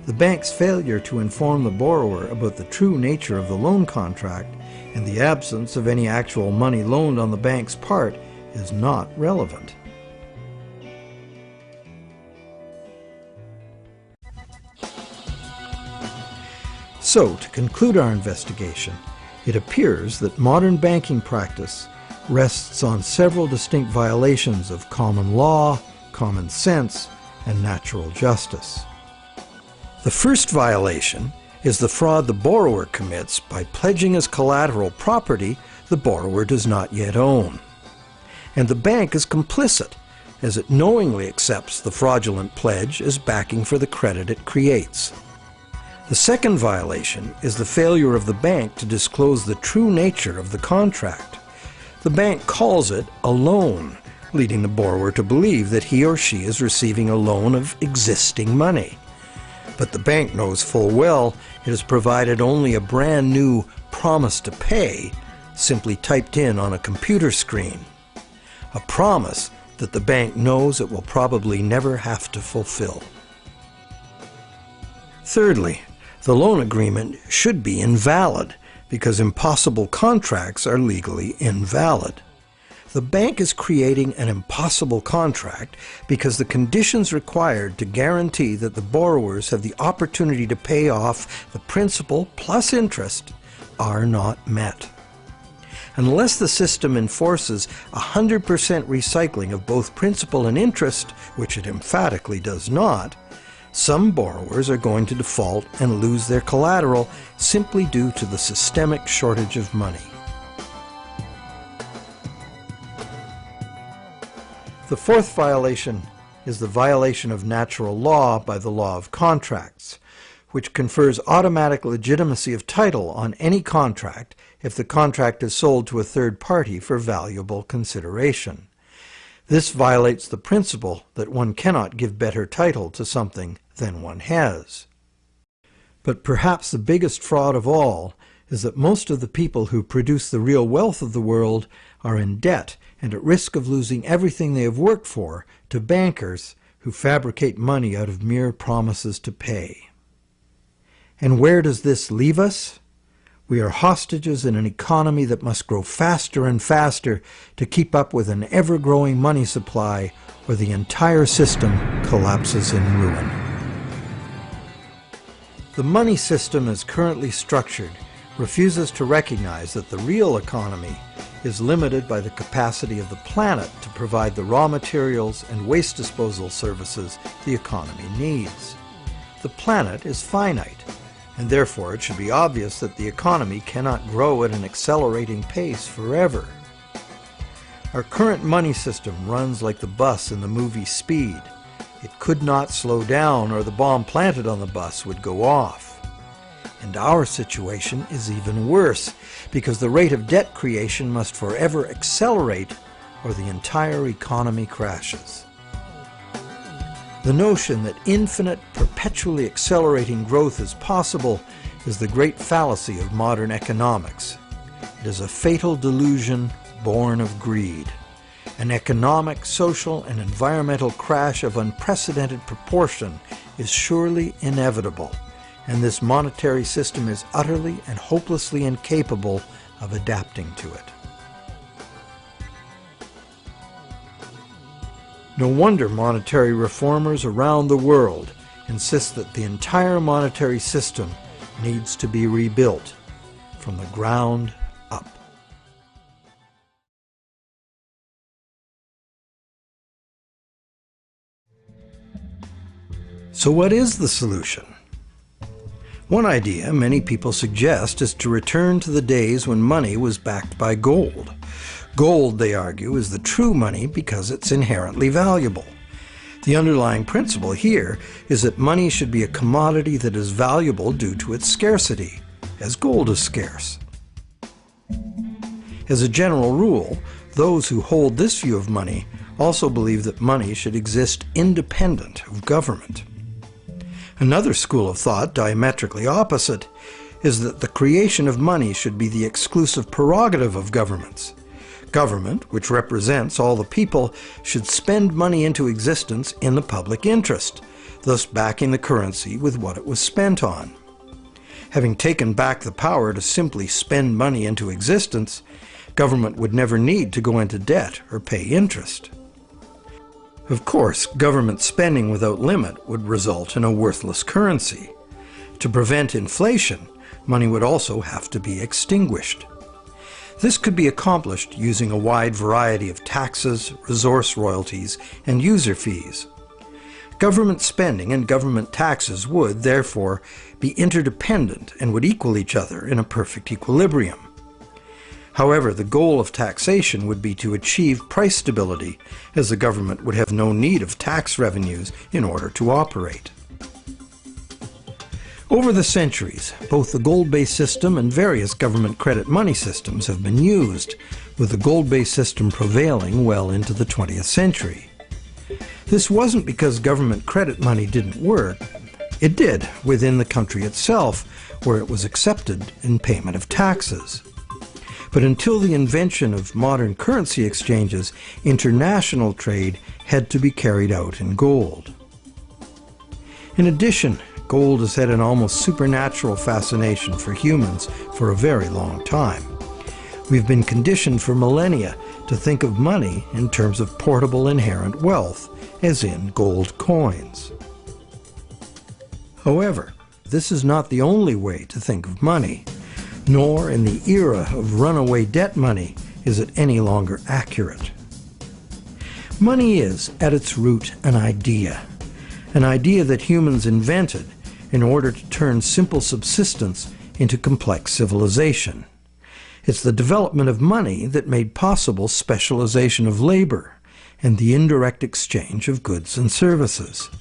The bank's failure to inform the borrower about the true nature of the loan contract and the absence of any actual money loaned on the bank's part is not relevant. So, to conclude our investigation, it appears that modern banking practice rests on several distinct violations of common law, common sense, and natural justice. The first violation is the fraud the borrower commits by pledging as collateral property the borrower does not yet own. And the bank is complicit, as it knowingly accepts the fraudulent pledge as backing for the credit it creates. The second violation is the failure of the bank to disclose the true nature of the contract. The bank calls it a loan, leading the borrower to believe that he or she is receiving a loan of existing money. But the bank knows full well it has provided only a brand new promise to pay, simply typed in on a computer screen. A promise that the bank knows it will probably never have to fulfill. Thirdly, the loan agreement should be invalid because impossible contracts are legally invalid. The bank is creating an impossible contract because the conditions required to guarantee that the borrowers have the opportunity to pay off the principal plus interest are not met. Unless the system enforces 100% recycling of both principal and interest, which it emphatically does not, some borrowers are going to default and lose their collateral simply due to the systemic shortage of money. The fourth violation is the violation of natural law by the law of contracts, which confers automatic legitimacy of title on any contract if the contract is sold to a third party for valuable consideration. This violates the principle that one cannot give better title to something than one has. But perhaps the biggest fraud of all is that most of the people who produce the real wealth of the world are in debt and at risk of losing everything they have worked for to bankers who fabricate money out of mere promises to pay. And where does this leave us? We are hostages in an economy that must grow faster and faster to keep up with an ever-growing money supply, or the entire system collapses in ruin. The money system as currently structured refuses to recognize that the real economy is limited by the capacity of the planet to provide the raw materials and waste disposal services the economy needs. The planet is finite, and therefore it should be obvious that the economy cannot grow at an accelerating pace forever. Our current money system runs like the bus in the movie Speed. It could not slow down, or the bomb planted on the bus would go off. And our situation is even worse, because the rate of debt creation must forever accelerate, or the entire economy crashes. The notion that infinite, perpetually accelerating growth is possible is the great fallacy of modern economics. It is a fatal delusion born of greed. An economic, social, and environmental crash of unprecedented proportion is surely inevitable, and this monetary system is utterly and hopelessly incapable of adapting to it. No wonder monetary reformers around the world insist that the entire monetary system needs to be rebuilt from the ground up. So what is the solution? One idea many people suggest is to return to the days when money was backed by gold. Gold, they argue, is the true money because it's inherently valuable. The underlying principle here is that money should be a commodity that is valuable due to its scarcity, as gold is scarce. As a general rule, those who hold this view of money also believe that money should exist independent of government. Another school of thought, diametrically opposite, is that the creation of money should be the exclusive prerogative of governments. Government, which represents all the people, should spend money into existence in the public interest, thus backing the currency with what it was spent on. Having taken back the power to simply spend money into existence, government would never need to go into debt or pay interest. Of course, government spending without limit would result in a worthless currency. To prevent inflation, money would also have to be extinguished. This could be accomplished using a wide variety of taxes, resource royalties, and user fees. Government spending and government taxes would, therefore, be interdependent and would equal each other in a perfect equilibrium. However, the goal of taxation would be to achieve price stability, as the government would have no need of tax revenues in order to operate. Over the centuries, both the gold-based system and various government credit money systems have been used, with the gold-based system prevailing well into the 20th century. This wasn't because government credit money didn't work. It did within the country itself, where it was accepted in payment of taxes. But until the invention of modern currency exchanges, international trade had to be carried out in gold. In addition, gold has had an almost supernatural fascination for humans for a very long time. We've been conditioned for millennia to think of money in terms of portable inherent wealth, as in gold coins. However, this is not the only way to think of money. Nor in the era of runaway debt money is it any longer accurate. Money is, at its root, an idea that humans invented in order to turn simple subsistence into complex civilization. It's the development of money that made possible specialization of labor and the indirect exchange of goods and services.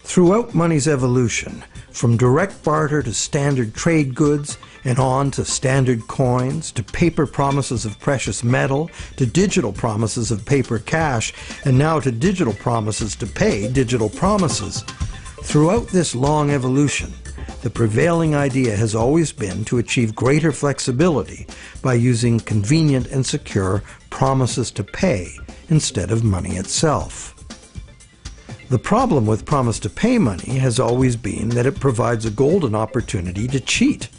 Throughout money's evolution, from direct barter to standard trade goods, and on to standard coins, to paper promises of precious metal, to digital promises of paper cash, and now to digital promises to pay digital promises. Throughout this long evolution, the prevailing idea has always been to achieve greater flexibility by using convenient and secure promises to pay instead of money itself. The problem with promise to pay money has always been that it provides a golden opportunity to cheat,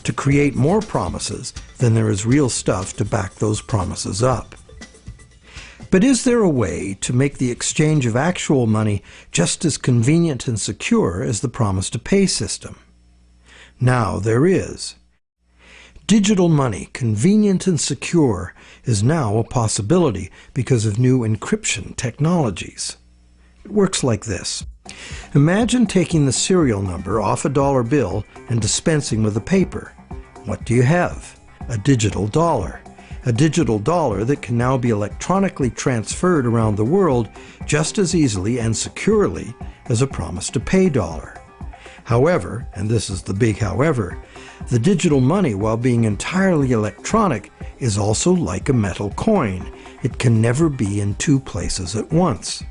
to create more promises than there is real stuff to back those promises up. But is there a way to make the exchange of actual money just as convenient and secure as the promise to pay system? Now there is. Digital money, convenient and secure, is now a possibility because of new encryption technologies. It works like this. Imagine taking the serial number off a dollar bill and dispensing with the paper. What do you have? A digital dollar. A digital dollar that can now be electronically transferred around the world just as easily and securely as a promise to pay dollar. However, and this is the big however, the digital money, while being entirely electronic, is also like a metal coin. It can never be in two places at once.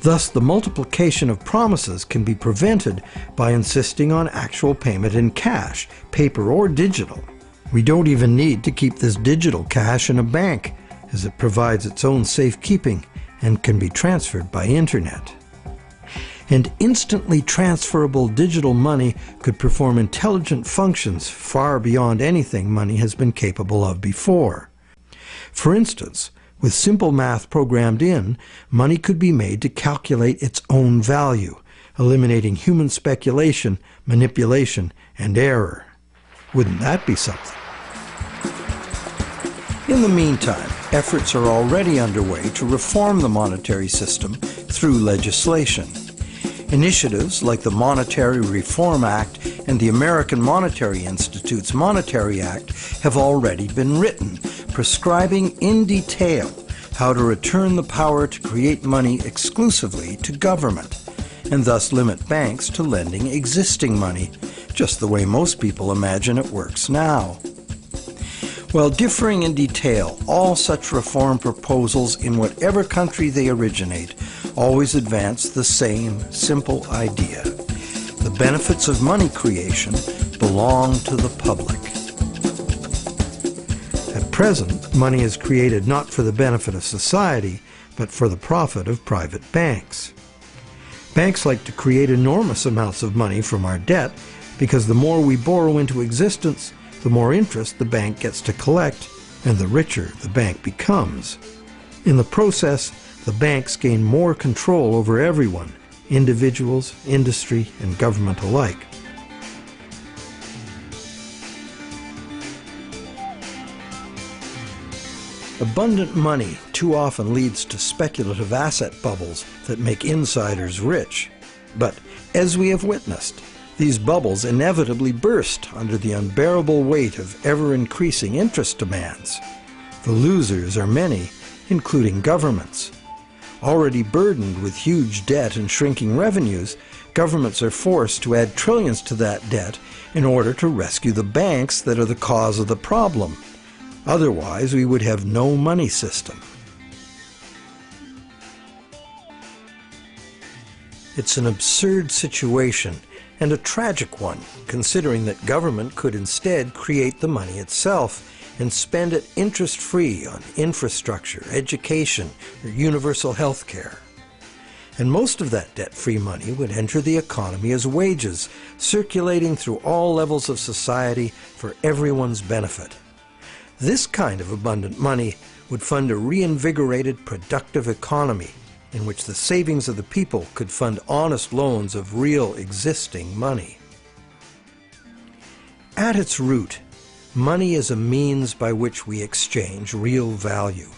Thus, the multiplication of promises can be prevented by insisting on actual payment in cash, paper or digital. We don't even need to keep this digital cash in a bank, as it provides its own safekeeping and can be transferred by internet. And instantly transferable digital money could perform intelligent functions far beyond anything money has been capable of before. For instance, with simple math programmed in, money could be made to calculate its own value, eliminating human speculation, manipulation, and error. Wouldn't that be something? In the meantime, efforts are already underway to reform the monetary system through legislation. Initiatives like the Monetary Reform Act and the American Monetary Institute's Monetary Act have already been written, prescribing in detail how to return the power to create money exclusively to government, and thus limit banks to lending existing money, just the way most people imagine it works now. While differing in detail, all such reform proposals in whatever country they originate always advance the same simple idea. The benefits of money creation belong to the public. At present, money is created not for the benefit of society, but for the profit of private banks. Banks like to create enormous amounts of money from our debt because the more we borrow into existence, the more interest the bank gets to collect, and the richer the bank becomes. In the process, the banks gain more control over everyone, individuals, industry, and government alike. Abundant money too often leads to speculative asset bubbles that make insiders rich. But as we have witnessed, these bubbles inevitably burst under the unbearable weight of ever-increasing interest demands. The losers are many, including governments. Already burdened with huge debt and shrinking revenues, governments are forced to add trillions to that debt in order to rescue the banks that are the cause of the problem. Otherwise, we would have no money system. It's an absurd situation, and a tragic one, considering that government could instead create the money itself and spend it interest-free on infrastructure, education, or universal health care. And most of that debt-free money would enter the economy as wages, circulating through all levels of society for everyone's benefit. This kind of abundant money would fund a reinvigorated, productive economy in which the savings of the people could fund honest loans of real existing money. At its root, money is a means by which we exchange real value.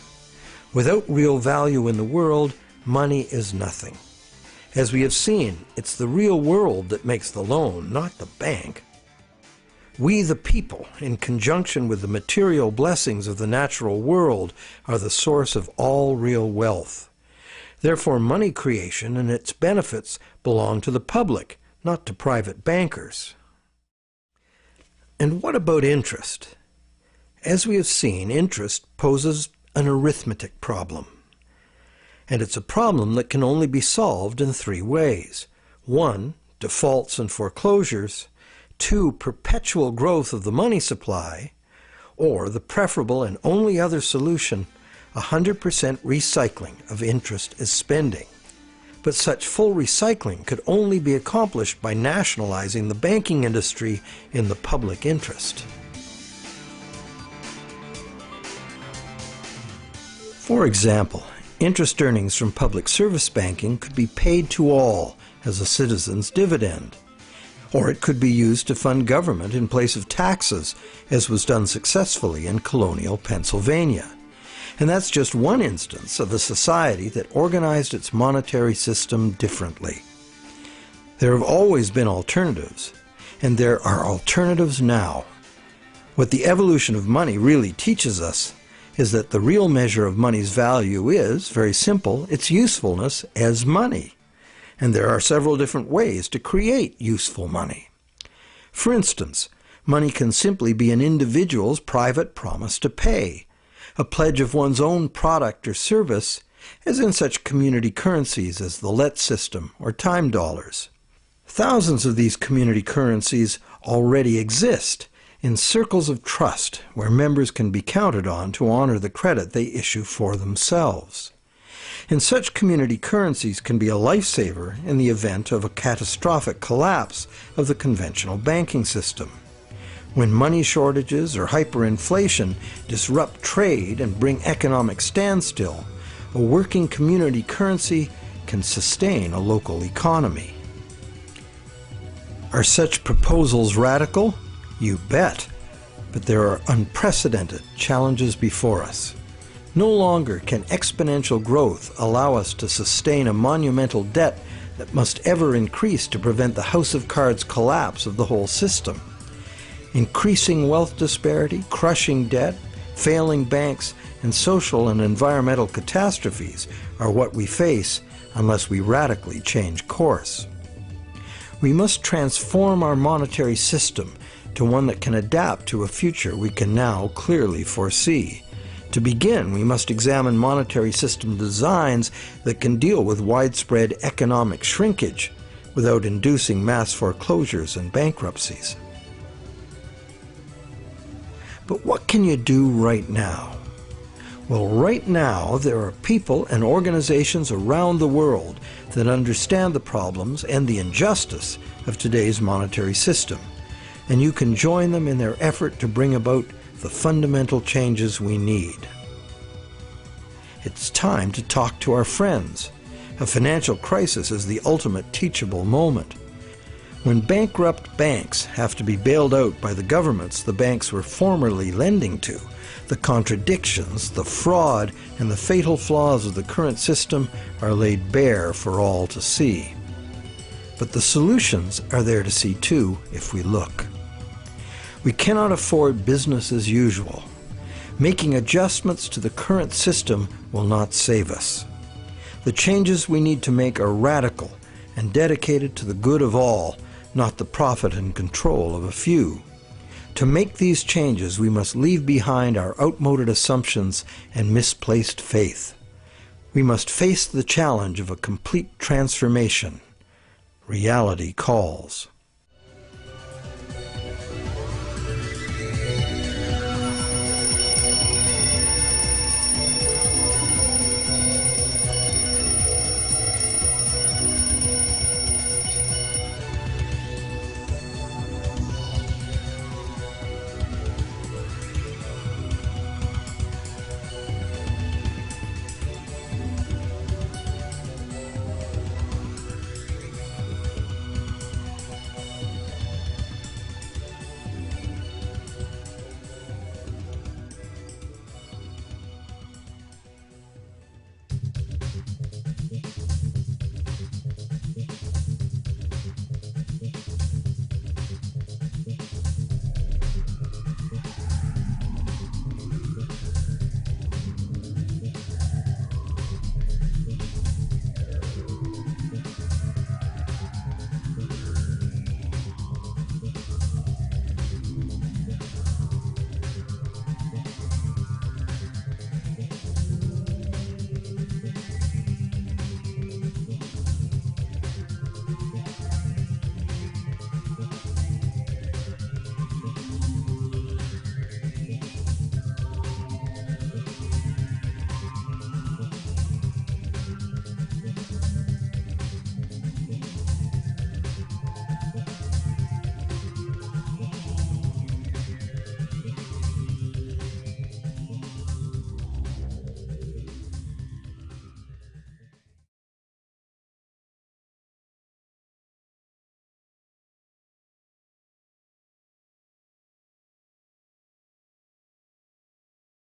Without real value in the world, money is nothing. As we have seen, it's the real world that makes the loan, not the bank. We, the people, in conjunction with the material blessings of the natural world, are the source of all real wealth. Therefore, money creation and its benefits belong to the public, not to private bankers. And what about interest? As we have seen, interest poses an arithmetic problem. And it's a problem that can only be solved in three ways. 1, defaults and foreclosures. 2, perpetual growth of the money supply. Or the preferable and only other solution, 100% recycling of interest as spending. But such full recycling could only be accomplished by nationalizing the banking industry in the public interest. For example, interest earnings from public service banking could be paid to all as a citizen's dividend. Or it could be used to fund government in place of taxes, as was done successfully in colonial Pennsylvania. And that's just one instance of a society that organized its monetary system differently. There have always been alternatives, and there are alternatives now. What the evolution of money really teaches us is that the real measure of money's value is, very simple, its usefulness as money. And there are several different ways to create useful money. For instance, money can simply be an individual's private promise to pay, a pledge of one's own product or service, as in such community currencies as the LET system or time dollars. Thousands of these community currencies already exist in circles of trust where members can be counted on to honor the credit they issue for themselves. And such community currencies can be a lifesaver in the event of a catastrophic collapse of the conventional banking system. When money shortages or hyperinflation disrupt trade and bring economic standstill, a working community currency can sustain a local economy. Are such proposals radical? You bet. But there are unprecedented challenges before us. No longer can exponential growth allow us to sustain a monumental debt that must ever increase to prevent the house of cards collapse of the whole system. Increasing wealth disparity, crushing debt, failing banks, and social and environmental catastrophes are what we face unless we radically change course. We must transform our monetary system to one that can adapt to a future we can now clearly foresee. To begin, we must examine monetary system designs that can deal with widespread economic shrinkage without inducing mass foreclosures and bankruptcies. But what can you do right now? Well, right now there are people and organizations around the world that understand the problems and the injustice of today's monetary system, and you can join them in their effort to bring about the fundamental changes we need. It's time to talk to our friends. A financial crisis is the ultimate teachable moment. When bankrupt banks have to be bailed out by the governments the banks were formerly lending to, the contradictions, the fraud, and the fatal flaws of the current system are laid bare for all to see. But the solutions are there to see too if we look. We cannot afford business as usual. Making adjustments to the current system will not save us. The changes we need to make are radical and dedicated to the good of all, not the profit and control of a few. To make these changes, we must leave behind our outmoded assumptions and misplaced faith. We must face the challenge of a complete transformation. Reality calls.